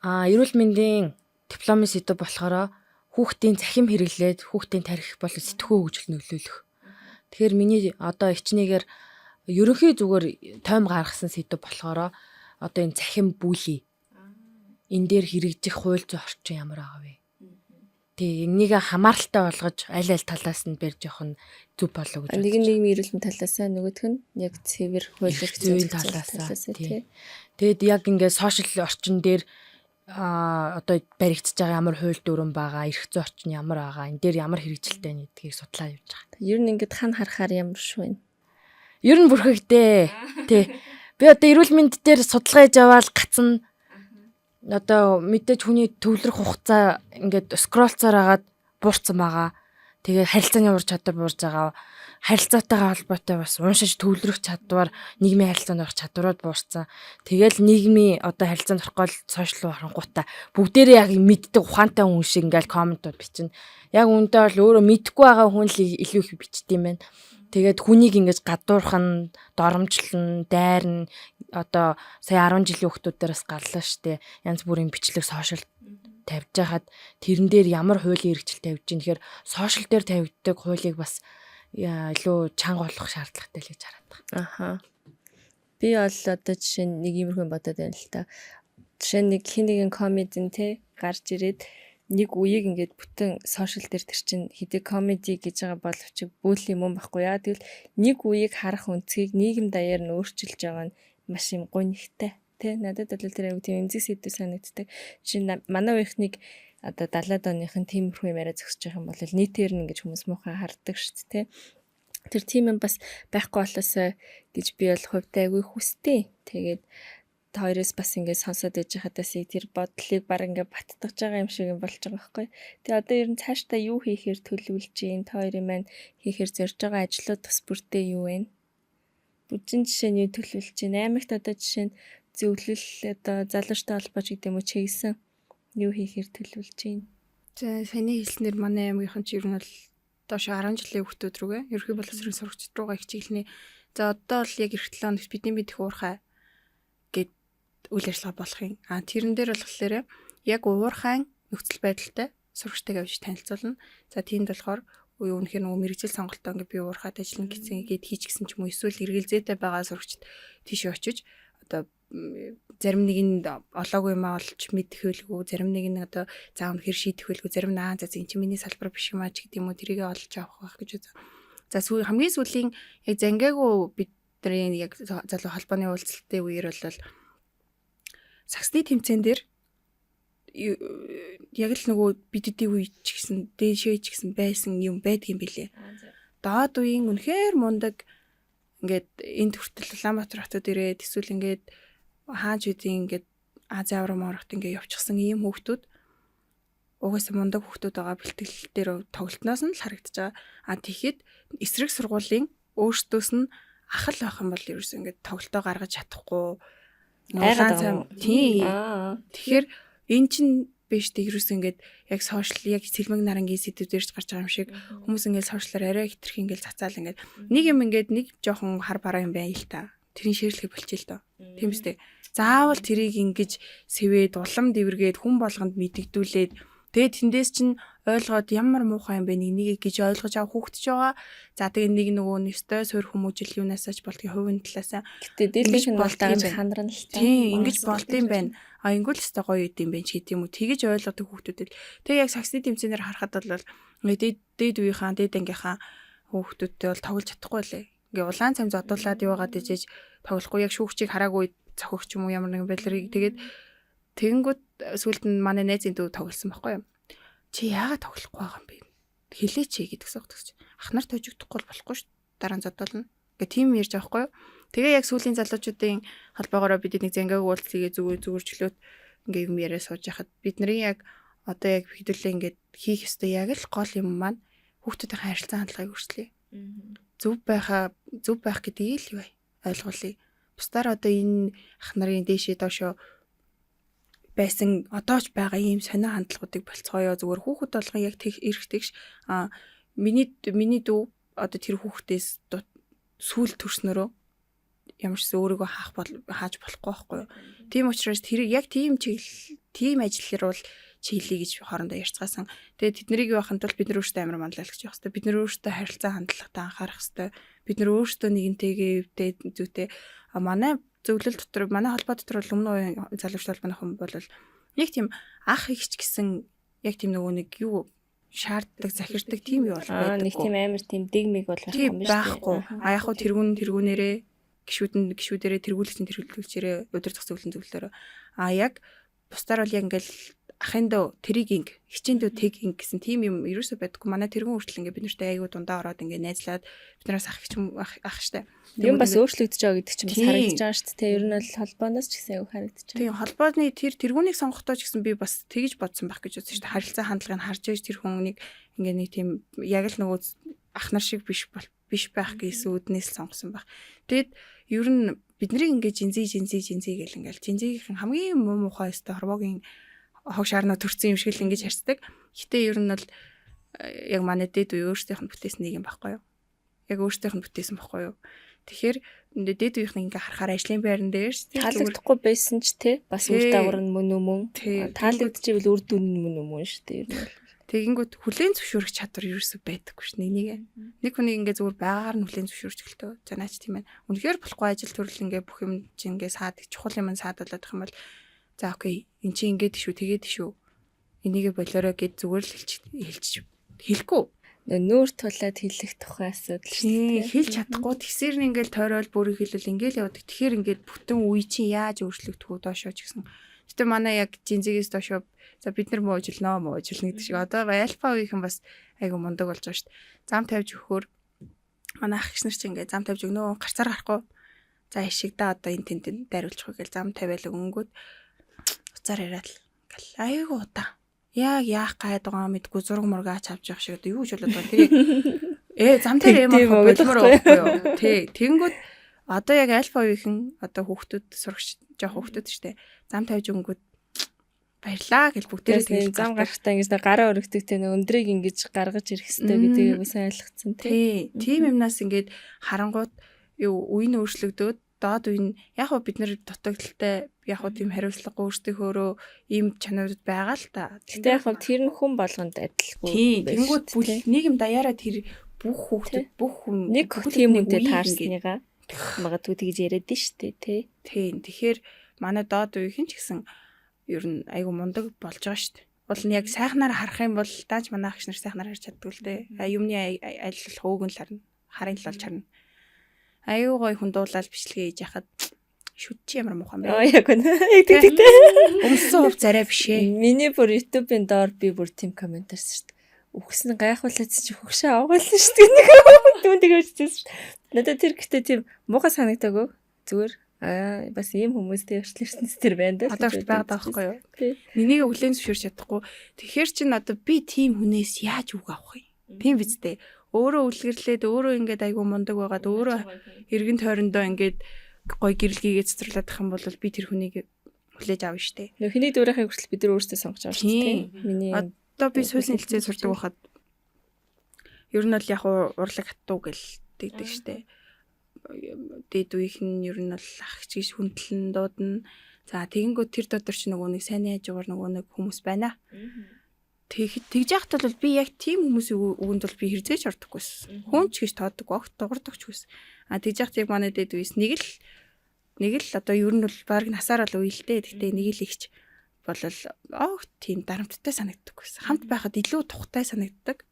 [SPEAKER 2] эрүүл мэндийн дипломын сэдв болохоор хүүхдийн захим хэрэглээд хүүхдийн тарих болон сэтгхүү хөгжил нөлөөлөх. Тэгэхээр миний одоо ичнэгээр ерөнхий зүгээр тойм гаргасан сэдв болохоор одоо энэ захим бүлий. Энэ дээр хэрэгжих хууль зүйн орчин ямар байгаа вэ? Тэгээ энийг хамааралтай болгож аль талаас нь барьж явах нь зүг болов гэж.
[SPEAKER 3] Нэг нь нийгмийн эрүүл мэндийн талаас нь нөгөөх нь яг цэвэр хууль зүйн
[SPEAKER 2] талаас тий. Тэгэд яг ингээд сошиал орчин дээр одоо баригдаж байгаа ямар хууль дүрэн байгаа, эрх зүйн орчин ямар байгаа, энэ дээр ямар хэрэгжилтэй нь гэдгийг судлаа явж байгаа.
[SPEAKER 3] Ер нь ингээд хань харахаар ямар шүү вэ?
[SPEAKER 2] Ер нь бүрхэгдээ. Тий. Би одоо эрүүл мэнд дээр судалгаа хийж аваад гацна. Одоо мэдээж хүний төвлөрөх хугацаа ингээд скролцоор агаад буурсан байгаа. Тэгээ харилцааны ур чадвар буурж байгаа. Харилцаатайгаа холбоотой бас уншиж төвлөрөх чадвар, нийгмийн харилцаанд орох чадварууд буурсан. Тэгэл нийгмийн одоо харилцаанд орох гол сошиал харангуйтаа бүгдээрээ яг мэддэг ухаантай хүн шиг ингээл комментууд бичнэ. Яг үүндээ бол өөрөө мэдгүй байгаа хүн л илүү их бичдэг юм байна. Тэгээд хүнийг ингэж гадуурхан, доромжлон, дайрна. Одоо сая 10 жилийн хүүхдүүд дээрээс гарлаа штэ. Янз бүрийн бичлэг сошиал тавьж хахад тэрэн дээр ямар хуулийн хэрэгжил тавьж ийн гэхээр сошиал дээр тавигддаг хуулийг бас илүү чанга болох шаардлагатай л гэж хараад байна.
[SPEAKER 3] Аха. Би бол одоо жишээ нь нэг иймэрхүү бодоод байна л та. Жишээ нь нэг хин нэгэн комедийн те гарч ирээд нэг үеийг ингээд бүтэн сошиал дээр тэр чин хэдий комеди гэж байгаа боловч бүл юм байхгүй яа. Тэгвэл нэг үеийг харах үнцгийг нийгэм даяар нь өөрчилж байгаа нь маш юм гонигтай. Тэ надад бол тэр аюу тийм эмзэг сэдв санагддаг. Жишээ нь манай үеийнхнийг одоо 70-аад оныхын тиймэрхүү юмараа зөксөж байгаа юм бол нийтээр нь ингэж хүмүүс муухай хардаг шүү дээ. Тэр тийм юм бас байхгүй болоосоо гэж би бол хувьдаа аюу хүстэй. Тэгээд та хоёроос бас ингэ сонсоод иж хадаас тэр бодлыг баг ингэ баттгаж байгаа юм шиг юм болж байгаа байхгүй. Тэгээ одоо ер нь цаашдаа юу хийхээр төлөвлөж гин та хоёрын маань хийхээр зорж байгаа ажлууд бас бүртээ юу вэ? Бүжин жишээний төлөвлөж гин аймагт одоо жишээ нь зөвлөл одоо залуучтай холбооч гэдэг юм уу чийгсэн юу хийхээр төлөвлөж гин.
[SPEAKER 1] За саяны хэлснээр манай аймгийнхан ч ер нь бол доош 10 жилийн хүүхдүүд рүүгээ ерөнхий боловсролын сурагчид руугаа хичээлний за одоо л яг эх 7 хоногт бидний мэдих уурхай гэд үйл ажиллагаа болох юм. Тэрэн дээр болохоор яг уурхайн нөхцөл байдалтай сурагчтайгаа авч танилцуулна. За тиймд болохоор үнэхээр нөгөө мэрэгжил сонголтоо ингээд би уурхаад ажиллана гэсэн ингээд хийчихсэн ч юм уу эсвэл эргэлзээтэй байгаа сурагчид тийш очиж одоо зарим нэг нь олоогүй юм олж мэдэх байлгүй, зарим нэг нь одоо заа үнэхээр шийдэх байлгүй, зарим нь за энэ чинь миний салбар биш юм аа ч гэдэг юм уу тэрийг олж авах байх гэж үзэн. За хамгийн сүүлийн яг зангаагүй бидний яг залуу холбооны уулзалтын үеэр бол саксны тэмцээн дээр яг л нөгөө бидэдийн үе ч гэсэн дээшээ ч гэсэн байсан юм байдгийн билээ. Доод үеийн үнэхээр мундаг ингээд энд хүртэл Улаанбаатар хотод ирээд эсвэл ингээд хааж үдийн ингээд Азийн аврам орохт ингээд явчихсан ийм хүүхдүүд угаасаа мундаг хүүхдүүд байгаа бэлтгэл дээр тоглолтноос нь л харагдаж байгаа. Тэгэхэд эсрэг сургуулийн өөрсдөөс нь ахал байх юм бол ерөөс ингээд тоглолтоо гаргаж чадахгүй. Тэгэхээр эн чинь биш тэг ерөөс ингээд яг сошиал яг сэлмэг нарангийн сэдвүүдэрч гарч байгаа юм шиг хүмүүс ингээд сошиалаар арай хитрхи ингээд цацаал ингээд нэг юм ингээд нэг жоохон хар бараа юм байна л та. Тэрийн шийрлэгийг болчих л доо. Тийм үстэй. Заавал тэрийг ингэж сэвээд улам дэвэргээд хүн болгонд мэдэгдүүлээд тэгээд тэндээс чинь ойлгоод ямар муухай юм бэ нэг гэж ойлгож авах хүүхдэж байгаа. За тэгээд нэг нөгөө нэстэй суур хүмүүжил юунаасаач болдгийн хувийн талаасаа.
[SPEAKER 3] Гэтэ дийлэнх нь болтойгож хандрана л та.
[SPEAKER 1] Тийм ингэж болд юм байна. Ингүүл өстой гоё юм байна ч гэдэг юм уу. Тэгэж ойлгодог хүүхдүүдэд. Тэгээ яг саксны тэмцээнээр харахад бол дээд үеийнхаа дээд ангийнхаа хүүхдүүдтэй бол тоглож чадахгүй лээ. Ингээ улаан цам зодуулаад яваад ижиж тоглохгүй яг шүүгчийг хараагүй цохогч юм уу ямар нэгэн байдлыг тэгээд тэгэнгүүт сүүлд нь манай найзын дүү тоглосон байхгүй юу? Чи яагаад тоглохгүй байгаа юм бэ? Хэлээч гэдгсэн өгч. Ах нар тожигдохгүй болохгүй ш. Дараа нь зодуулна. Ингээ тийм ярьж байгаа байхгүй юу? Тэгээ яг сүүлийн залуучуудын холбоогоор бид нэг зангаагүй уулзлыгээ зүгээрчлөөд ингээ юм яриа сууж яхад бидний яг одоо яг хэдүүлээ ингээд хийх ёстой яг л гол юм маань хүүхдүүдийн харилцаа хандлагыг өөрчлөе. Зөв байх гэдгийг л ойлгуулъя. Бусдаар одоо энэ ах нарын дээшээ доошоо байсан одоо ч байгаа ийм сонио хандлагуудыг болцгоё. Зүгээр хүүхэд болгон яг тэг эргэжтэйгш миний дүү одоо тэр хүүхдээс сүүл төрснөрөө ямар ч өөрийгөө хааж болохгүй байхгүй юу. Тийм учраас тэр яг тийм ажил руу чиглэе гэж хоорондоо ярьцгаасан. Тэгээд тэднийг явахын тулд бид нар өөрсдөө амар манлайлж явах хэрэгтэй. Бид нар өөрсдөө харилцаа хандлагатай анхаарах хэрэгтэй. Бид нар өөрсдөө нэгэнтэйгээ зүйтэй манай зөвлөл дотор манай холбоо дотор бол өмнө үеийн залуучууд холбооны хүн бол яг тийм ах ихч гэсэн яг тийм нөгөө нэг юу шаарддаг захирдаг тийм юу бол байдаг.
[SPEAKER 3] Нэг тийм амар тийм дигмиг бол
[SPEAKER 1] байхгүй. Яг хуу тэргүүнээрээ гişүүдэрээ тэргүүлэгчээрээ удир зах зөвлөлөөрөө яг бусдаар бол яг ингээл ахын дөө тэрийг хичээн дөө тэг гэсэн тийм юм ерөөсөө байдаггүй. Манай тэргүүн хүртэл ингээд бид нартай айгуу дундаа ороод ингээд найзлаад биднээс ах штэ.
[SPEAKER 3] Тийм бас өөрчлөгдөж байгаа гэдэг чинь бас харагдаж байгаа шүү дээ. Ер нь бол холбооноос ч гэсэн айгуу харагдаж байгаа.
[SPEAKER 1] Тийм холбооны тэргүүнийг сонгохдоо ч гэсэн би бас тэгж бодсон байх гэж үзсэн шүү дээ. Харилцаа хандлагыг харж иж тэр хүнийг ингээд нэг тийм яг л нөгөө ах нар шиг биш байх гэсэн үднээс сонгосон байх. Тэгэд ер нь бидний ингээд жинзээ гэл ингээд жинзээгийн хамгийн муухай өстой хорвоогийн хог шаарнаа төрсэн юм шиг л ингэж харцдаг. Гэтэ ер нь бол яг манай дээд үе өөрсдийнх нь бүтээсэн нэг юм байхгүй юу? Яг өөрсдийнх нь бүтээсэн байхгүй юу? Тэгэхээр дээд үеийнх нь ингээ харахаар ажлын байран дээр
[SPEAKER 3] таалагдахгүй байсан ч те бас үр дагавар нь мөн таалагдчихвэл үр дүн нь мөн шүү дээ ер нь.
[SPEAKER 1] Тэгэнгүүт хүлээн зөвшөөрөх чадвар ерөөсөй байдаггүй ш. Нэг хүний ингээ зүгээр байгаагаар нь хүлээн зөвшөөрч гэлтөө. За наач тийм байна. Үнэхээр болохгүй ажил төрөл ингээ бүх юм чинь ингээ саад чухал юм саад болоод их юм бол за окей эн чинь ингээд шүү тэгээд шүү. Энийгээ болоорой гэд зүгээр л хэлэхгүй.
[SPEAKER 3] Нүүр тулаад хэлэх тухай асуудал
[SPEAKER 1] шүү. Хэлж чадахгүй тэгсэр нь ингээл тойрол бүрийг хэлвэл ингээл явдаг. Тэгэхээр ингээд бүтэн үе чинь яаж өөрчлөгдөх үү доошоо ч гэсэн. Гэтэ манай яг жинзэгээс доошоо за бид нар муу ажиллана гэдэг шиг одоо альфа үеийнхэн бас айгу мундаг болж байгаа шүү дээ. Зам тавьж өгөхөөр манай ах гis нар чинь ингээд зам тавьж өгнөө гарцаар гарахгүй. За ишиг да одоо энэ тэнд дайруулчих гээл зам тавиал өнгөд уцаар яриад л ингээл айгу удаа. Яг яах гайд байгаа мэдгүй зураг мургаач авч явах шиг одоо юу ч болоод байгаа. Тэр зам дээр юм болмоор байхгүй юу. Тэгэнгүүт одоо яг альфа үеийнхэн одоо хүүхдүүд сурагч жоох хүүхдүүд штэ. Зам тавьж өнгөд баярлаа гэж бүгдээрээ
[SPEAKER 3] зам гарахтаа ингэж гараа өргөдөг те өндрийг ингэж гаргаж ирэх хэрэгтэй гэдгийг сайн ойлгоцсон
[SPEAKER 1] тий. Тийм юмнаас ингэж харангууд үе нь өөрчлөгдөөд доод үе нь яг хөө бид нэр дутагдaltaй яг хөө тийм хариуцлага өөртөөхөөрөө ийм чанарууд байгаа л та.
[SPEAKER 3] Гэтэ яг тэр нь хүн болгонд адилгүй.
[SPEAKER 1] Тийм. Тэнгүүд бүл нийгэм даяараа тэр бүх хүүхдэд бүх хүн
[SPEAKER 3] нэг тийм хүнтэй таарсныгаа магадгүй тэгж яриад нь штэ тий.
[SPEAKER 1] Тийм. Тэгэхээр манай доод үеийн ч гэсэн ер нь айгу мундаг болж байгаа штэ. Бол нь яг сайхнаар харах юм бол дааж манай агч нар сайхнаар харж чаддгүй л дээ. Юмны ажиллах өөг нь л харна. Харын л болж харна. Аюу гой хүн дуулаад бичлэгээ хийж яхад шүтч ямар муухай бэ?
[SPEAKER 3] Яг тэгтэй.
[SPEAKER 1] Өмсөн хөв зарай бишээ.
[SPEAKER 3] Миний бүр YouTube-ийн доор би бүр тийм коммент харсан шүү дээ. Үхсэн гайхуулаад чи хөгшөө авгаалсан шүү дээ. Нэг түн тэгэж хэлсэн шүү дээ. Надад тэр гэхдээ тийм муухай санагдаагүй. Зүгээр бас ийм хүмүүстэй өрчлөрснэс тэр байна даа.
[SPEAKER 1] Одоо байгаад байгаа байхгүй юу? Нэнийг өглөө зөвшөөрч чадахгүй. Тэгэхээр чин одоо би тийм хүнээс яаж үг авах юм? Тийм биз дээ. Өөрөө үлгэрлээд өөрөө ингээд айгу мундаг байгаад өөрөө эргэн тойрондоо ингээд гой гэрэлгийгээ цэцэрлээд ах юм бол би тэр хүнийг хүлээж авна штэ.
[SPEAKER 3] Нөх хэний дуурайхыг хүртэл бид нар өөрсдөө сонгож авах шүү дээ. Миний
[SPEAKER 1] одоо би сүүлийн хэлцээ сурдаг байхад ер нь бол яг урлаг хатуу гэл дийдэг штэ. Дээд үеийнх нь ер нь бол ах чигш хүндлэн дуудана. За тэгэнгүүт тэр дотор ч нөгөө нэг сайн хажуугаар нөгөө нэг хүмүүс байна. Тэгж яхад бол би яг тийм хүмүүсийн үгэнд бол би хэрзээж ордоггүйсэн. Хүн ч гэж тооддог, огт дуурдаг ч гэсэн. Тэгж яхад яг манай дээд үеэс нэг л одоо ер нь бол баг насаар л уйлдээ. Гэхдээ нэг л ихч болол тийм дарамттай санагддаг гэсэн. Хамт байхад илүү тухтай санагддаг.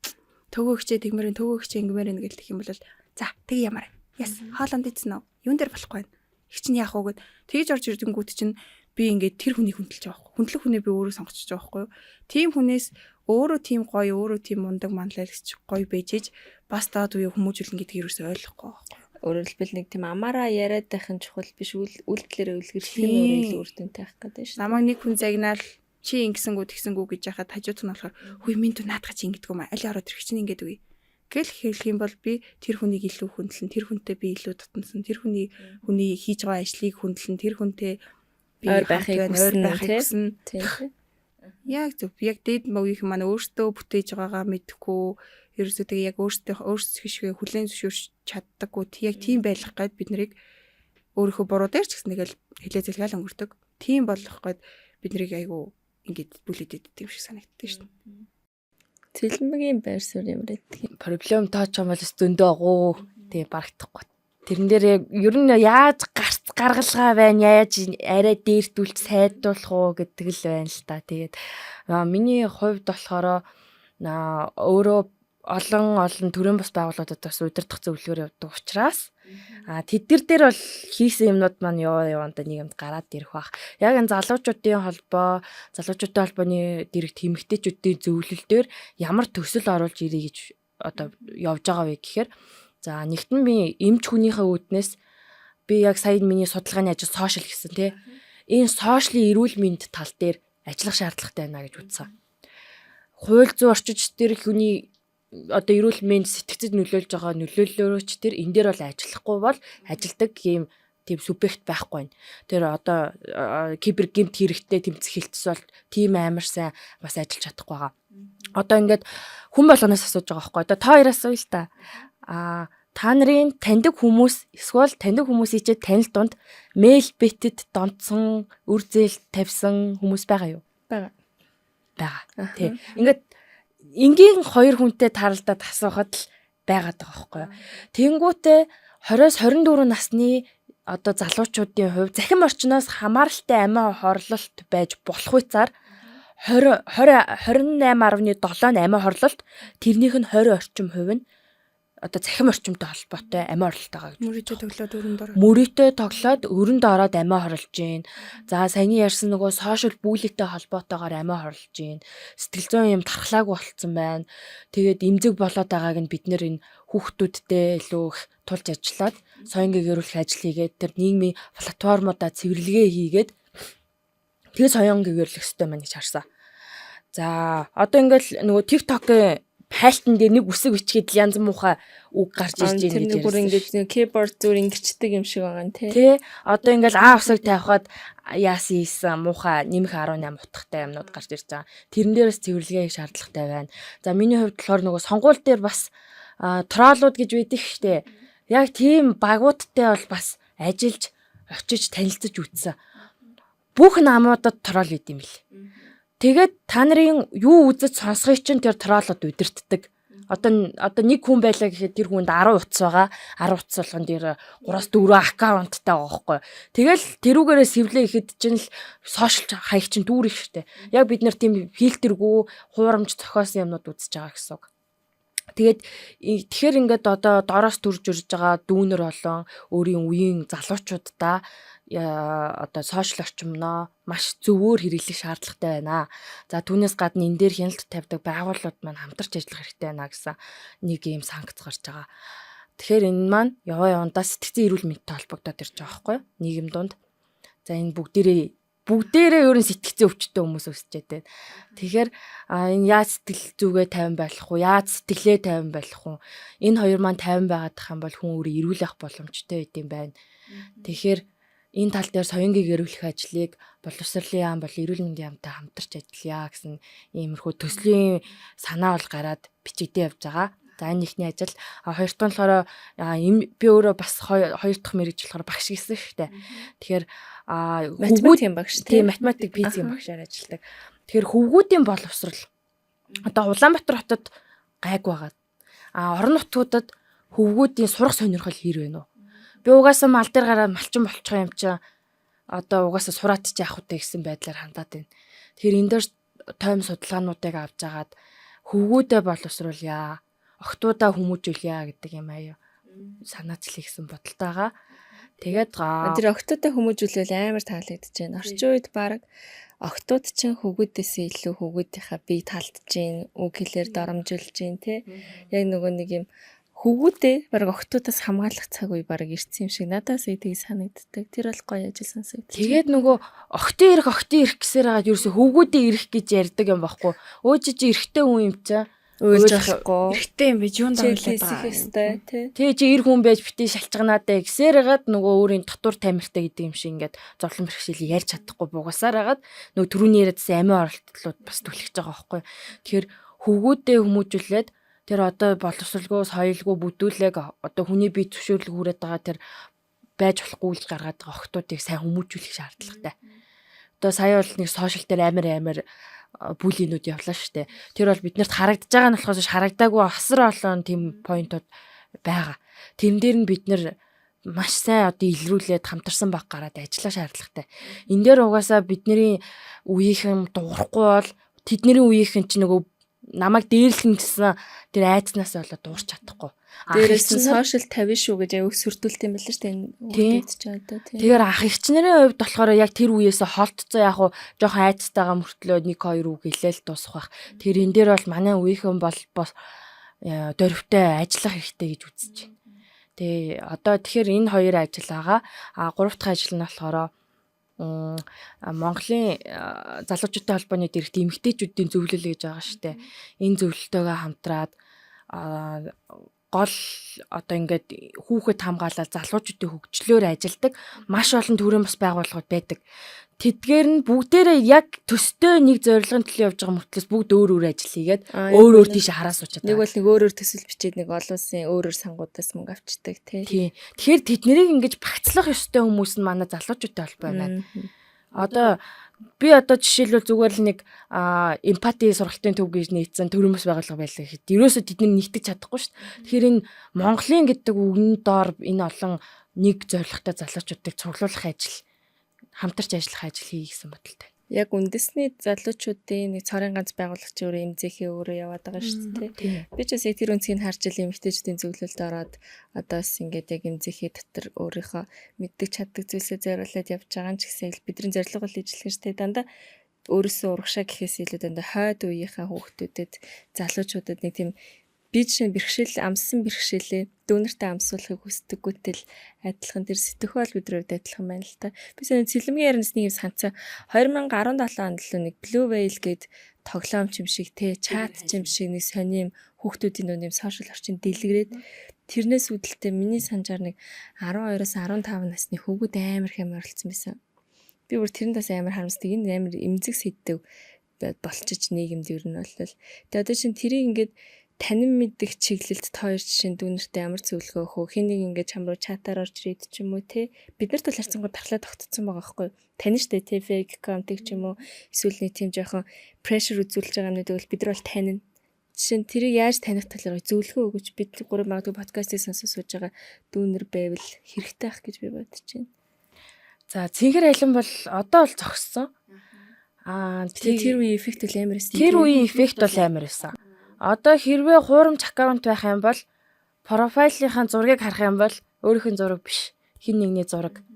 [SPEAKER 1] Төгөөгчээ ингэмээр гэл гэх юм бол за тэг ямар. Яс хааланд ийцэн үү? Юун дээр болохгүй байна. Их чинь яах вэ гэд тэгж орж ирдэнгүүт чинь би ингээд тэр хүнийг хүндэлж байгаа байхгүй. Хүндлэх хүнээ би өөрөө сонгочихж байгаа байхгүй юу? Тийм хүнээс өөрөө тийм гоё, өөрөө тийм мундаг манлайлагч гоё бэжэж бас доод үе хүмүүжүүлнэ гэдгийг юусоо ойлгохгүй байхгүй.
[SPEAKER 3] Өөрөөр хэлбэл нэг тийм амаараа яриад байх нь чухал биш үйлдэлээрээ үлгэрэх нь өөрөө илүү үр дүнтэй байх гэдэг шүү.
[SPEAKER 1] Намайг нэг хүн загнаал чи ингэсэнгүү тэгсэнгүү гэж яхад хажууд нь болохоор хүй минь дүү наадах чи ингэдэг юм аа. Аль ороод ирэх чинь ингээд үгүй. Гэл хэлэх юм бол би тэр хүнийг илүү хүндлэн, тэр хүнтэй би илүү татнасан, тэр хүний хийж байгаа ажлыг хүндлэн, тэр хүнтэй би
[SPEAKER 3] ойр байхыг
[SPEAKER 1] хүснэ. Тийм. Яг зөв. Яг дээд мөвийнх маань өөртөө бүтээж байгаагаа мэдхгүй, ерөөсөө тэгээ яг өөрсдөө хишгээ хүлээн зөвшөөрч чаддаггүй. Яг тийм байх гээд бид нарыг өөрийнхөө буруу дээр ч гэсэн нэг л хэлээ зэлгээл өнгөрдөг. Тийм болох гээд бид нарыг айгу ингээд бүлэдэд идэв шиг санагддаг шүү дээ.
[SPEAKER 3] Цэлмэгийн байр суурь ямар гэдэг.
[SPEAKER 2] Проблем тооч юм бол зөндөө агуу тий барагдахгүй. Тэрэн дээр ер нь яаж гаргалгаа байна, яаж арай дээртүүлж сайдуулах уу гэдэг л байна л та. Тэгээд миний хувьд болохоор өөрөө олон төрийн бас байгууллагуудад бас удирдах зөвлөгөөр явдаг учраас тэд дээр бол хийсэн юмнууд маань яваанда нийгэмд гараад ирэх бах. Яг энэ залуучуудын холбооны дэрэгт эмэгтэйчүүдийн зөвлөл дээр ямар төсөл оруулж ирээ гэж одоо явж байгаа вэ гэхээр за нэгтэн би эмч хүнийхээ үүднээс би яг сая миний судалгааны ажил сошиал гэсэн тий. Энэ сошиалын эрүүл мэнд тал дээр ажиллах шаардлагатай байна гэж үзсэн. Хууль зүйн орчиж тэр хүний одоо эрүүл мэнд сэтгцэд нөлөөлж байгаа нөлөөллөөрөөч тэр энэ дээр бол ажиллахгүй бол ажилдаг тийм субъект байхгүй байна. Тэр одоо кибер гэмт хэрэгтэй тэмцэх хэлтс бол тийм амар сайн бас ажиллаж чадахгүй байгаа. Одоо ингээд хүн болгоноос асууж байгаа байхгүй. Одоо та хоёроос уу л та. Та нарын таньдаг хүмүүс эсвэл таньдаг хүмүүсийн ч танил донд мэйл битэд донцсон, үр зээл тавьсан хүмүүс байгаа юу?
[SPEAKER 3] Байгаа.
[SPEAKER 2] Тий. Ингээд энгийн хоёр хүнтэй таралдаад асуухад л байгаад байгаа байхгүй юу. Тэнгүүтээ 20-24 насны одоо залуучуудын хувьд захим орчноос хамааралтай амиа хорлолт байж болох үцаар 28.7 амиа хорлолт тэрнийх нь 20 орчим хувь нь одоо захим орчимтой холбоотой амиа хорлолтойгаа гэж мөрөөдөө тоглоод өрөнд ороод амиа хорлож гин. За саяны ярьсан нөгөө сошиал бүүлэтэй холбоотойгоор амиа хорлож гин. Сэтгэл зүйн юм тархлаагүй болцсон байна. Тэгээд эмзэг болоод байгааг нь бид нэр энэ хүүхдүүдтэй илүү их тулж ажиллаад соён гэгэрүүлэх ажил хийгээд тэр нийгмийн платформудаа цэвэрлэгээ хийгээд тэгээд соён гэгэрлэх хэрэгтэй байна гэж харсан. За одоо ингээл нөгөө TikTok-ийн хайлтан дээр нэг үсэг бичгээд янз муухай үг гарч ирж байна гэж
[SPEAKER 3] ярьсан. Тэр бүр ингээд keyboard зүгээр ингэчдэг юм шиг байгаа нь
[SPEAKER 2] тий. Одоо ингээл А усыг тавихад яасан ийсэн муухай нэмэх 18 утгатай юмнууд гарч ирж байгаа. Тэрэн дээрээс цэвэрлэгээ хийх шаардлагатай байна. За миний хувьд болохоор нөгөө сонгуул дээр бас троллууд гэж байдаг штэ. Яг тийм багуудтай бол бас ажиллаж очиж танилцаж үзсэн. Бүх намуудад трол идэм бил. Тэгээд та нарын юу үзэж сонсхийг чинь тэр троллод удирддаг. Одоо нэг хүн байлаа гэхэд тэр хүнд 10 утас байгаа. 10 утас болгон дээр 3-4 аккаунттай байгаа байхгүй. Тэгэл тэрүүгээрээ сэвлээ ихэд чинь л сошиал хаяг чинь дүүрэх штэ. Яг бид нар тийм фильтргүй хуурамч зохиосон юмнууд үзэж байгаа гэсэн үг. Тэгэхээр ингээд одоо доороос төрж ирж байгаа дүүнер болон өөрийн үеийн залуучуудаа одоо сошиал орчимноо маш зөвөр хэрэглэх шаардлагатай байна. За түүнээс гадна энэ дээр хяналт тавьдаг байгууллагууд маань хамтарч ажиллах хэрэгтэй байна гэсэн нэг юм санкц гарч байгаа. Тэгэхээр энэ маань явандаа сэтгцэн эрүүл мэндтэй холбогдоод ирж байгаа байхгүй юу? Нийгэм донд. За энэ бүгдээрээ ерөн сэтгцэн өвчтөй хүмүүс өсчээд байна. Тэгэхээр энэ яаж сэтгэл зүгээ тайван байх уу? Яаж сэтгэлээ тайван байх уу? Энэ хоёр маань тайван байгаад тах юм бол хүн өөрөө эрүүл ах боломжтой байд юм байна. Тэгэхээр энэ тал дээр соёнгийн эрүүлэх ажлыг боловсролын яам бол эрүүл мэндийн яамтай хамтарч ажиллая гэсэн иймэрхүү төслийн санаа бол гараад бичигдээ явж байгаа. За энэ ихний ажил. Хоёр дахь нь болохоор би өөрөө бас хоёр дахь мэргэжил болохоор багш гэсэн шүү дээ. Тэгэхээр
[SPEAKER 3] математикийн багш
[SPEAKER 2] тийм математик физикийн багшаар ажилладаг. Тэгэхээр хөвгүүдийн боловсрол одоо Улаанбаатар хотод гайг байгаа. Орон нутгуудад хөвгүүдийн сурах сонирхол хэр вэ нөө? Би угаасаа мал дээр гараад малчин болчих юм чи одоо угаасаа сураад ч яах вэ гэсэн байдлаар хандаад байна. Тэгэхээр энэ дээр тойм судалгаануудыг авч агаад хөвгүүдээ боловсруулъя, охтуудаа хүмүүжүүлъя гэдэг юм аяа санаачлаа гэсэн бодолтой байгаа. Тэгээд
[SPEAKER 3] тэр охтуудаа хүмүүжүүлвэл амар таалагдж байна. Орчин үед баг охтууд чинь хөвгүүдээс илүү хөвгүүдийнхаа бие таалдж байна, үг хэлээр доромжилж байна те. Яг нөгөө нэг юм хөвгүүдээ баг охтуудаас хамгаалах цаг үе баг ирсэн юм шиг надаас тийг санагддаг. Тэр бол гоё ажил сонсогдчих.
[SPEAKER 2] Тэгээд нөгөө охтын ирэх гэсээр хагаад ерөөсө хөвгүүдээ ирэх гэж ярьдаг юм баггүй. Өөжиж эрэгтэй хүн юм чаа.
[SPEAKER 3] Уйлж авахгүй.
[SPEAKER 1] Эрэгтэй юм байж юунд
[SPEAKER 3] дагуулдаг байгаа.
[SPEAKER 2] Тэ чи эр хүн байж битээ шалчганаадаа гэсээр хагаад нөгөө өөрийн дотор тамиртай гэдэг юм шиг ингээд зовлон бэрхшээл ярьж чадахгүй бугасаар хагаад нөгөө түрүүний яриадсан амин оролтлууд бас түлхэж байгаа байхгүй. Тэгэхээр хөвгүүдээ хүмүүжүүлээд тэр одоо боловсролгүй соёлгүй бүдүүлэг одоо хүний бие зөвшөөрлөг хүрээд байгаа тэр байж болохгүй үйл гаргаад байгаа охтуудыг сайн хүмүүжүүлэх шаардлагатай. Одоо сая бол нэг сошиал дээр амар бүлийнүүд явлаа штэ. Тэр бол биднэрт харагдаж байгаа нь болохоос харагдаагүй асар олон тийм поинтууд байгаа. Тэрэн дээр нь бид нэр маш сайн одоо илрүүлээд хамтарсан баг гараад ажиллах шаардлагатай. Энэ дээр угаасаа бидний үеийнхэн дуурахгүй бол тэдний үеийнхэн ч нөгөө намайг дээрлэн гэсэн тэр айцнаас болоод дуурч чадахгүй.
[SPEAKER 3] Дээрээс нь сошиал 50 шүү гэж аяг сөрдүүлт юм байна шүү дээ энэ үгдэж байгаа одоо тийм.
[SPEAKER 2] Тэгэхээр ах эгчнэрийн хувьд болохоор яг тэр үеэс холтцоо яг уу жоохон айцтайгаа мөртлөө 1-2 үг хэлээл дуусах бах. Тэр энэ дээр бол манай үеийнхэн бол дөрвтэй ажиллах хэрэгтэй гэж үзэж байна. Тэгээ одоо тэгэхээр энэ хоёр ажил байгаа. Гурав дахь ажил нь болохоор Монголын залуучуудын холбооны дэрэгт эмэгтэйчүүдийн зөвлөл гэж байгаа штэ. Энэ зөвлөлтөөгөө хамтраад гол одоо ингээд хүүхэд хамгаалаад залуучуудын хөгжлөөр ажилдаг маш олон төрлийн бас байгууллагууд байдаг. Тэдгээр нь бүгдээрээ яг төстэй нэг зорилгын төлөө явж байгаа мөртлөөс бүгд өөр ажил хийгээд өөр тийш хараа суучаад.
[SPEAKER 3] Нэг бол нэг өөрөөр төсөл бичээд нэг олон улсын өөрөөр сангуудаас мөнгө авчдаг тий.
[SPEAKER 2] Тэгэхээр тэднийг ингэж багцлах ёстой хүмүүс нь манай залуучуудтай холбоо байна. Одоо би жишээлбэл зүгээр л нэг эмпати сургалтын төв гэж нээсэн төрөмс байгууллага байлаа гэхэд ерөөсөө тэднийг нэгтгэж чадахгүй шүү дээ. Тэгэхээр энэ Монголын гэдэг үгний доор энэ олон нэг зорилготой залуучуудыг цуглуулах ажил хамтарч ажиллах ажил хий гэсэн бодолтой.
[SPEAKER 3] Яг үндэсний залуучуудын нэг цорын ганц байгуулагч өөрөө эмзэхээ өөрөө яваад байгаа шүү дээ. Би ч бас яг тэр үнцгийг харж ил эмэгтэйчүүдийн зөвлөлд ороод одоос ингээд яг эмзэхээ дотор өөрийнхөө мэддэг чаддаг зүйлсээ зориулаад явж байгаа ч гэсэн бидний зорилго бол ижлэх шүү дээ. Дандаа өөрөөсөө урагшаа гэхээс илүү дандаа хойд үеийнхаа хүүхдүүдэд залуучуудад нэг тийм бие бэрхшээл амссан бэрхшээлээ дүүнэртээ амсуулахыг хүсдэггүйтэл адилхан тэр сэтгхүүл бидрүүд адилхан байна л та. Би саний цэлмгийн ярансны санацаа 2017 онд л нэг Blue Whale гээд тоглоом юм шиг чат юм шиг нэг сонирм хүүхдүүдийн нэг сошиал орчин дэлгэрээд тэрнээс үүдэлтэй миний санджаар нэг 12-оос 15 насны хөвгүүд амар хэм оролцсон байсан. Би бүр тэрэндээс амар харамсдаг. Энэ амар эмзэг сэддэг болчиж нийгэмд ер нь болвол. Тэгээ одоо чинь тэрийг ингээд танин мэддэг чиглэлд хоёр жишээ дүүнэртэй ямар зөвлөгөө өгөх вэ? Хин нэг ингээд чам руу чатаар орж ирээд ч юм уу те. Бид нарт бол харцангуй дархлаа тогтцсон байгаа байхгүй юу? Танин штэ те fake account ч юм уу эсвэл нэг тийм жоохон pressure үзүүлж байгаа юмнууд бол бид нар бол танин. Жишээ нь тэрийг яаж таних талаар зөвлөгөө өгөөч. Бид гурав магадгүй подкастыг сонсож сууж байгаа дүүнэр байвал хэрэгтэй ах гэж би бодож байна.
[SPEAKER 2] За цэнхэр алин бол одоо бол зогссон.
[SPEAKER 3] Тэр үеийн эффект бол амар байсан.
[SPEAKER 2] Тэр үеийн эффект бол амар байсан. Одоо хэрвээ хуурамч аккаунт байх юм бол профайлынхаа зургийг харах юм бол өөрийнх нь зураг биш. Хин нэгний зураг.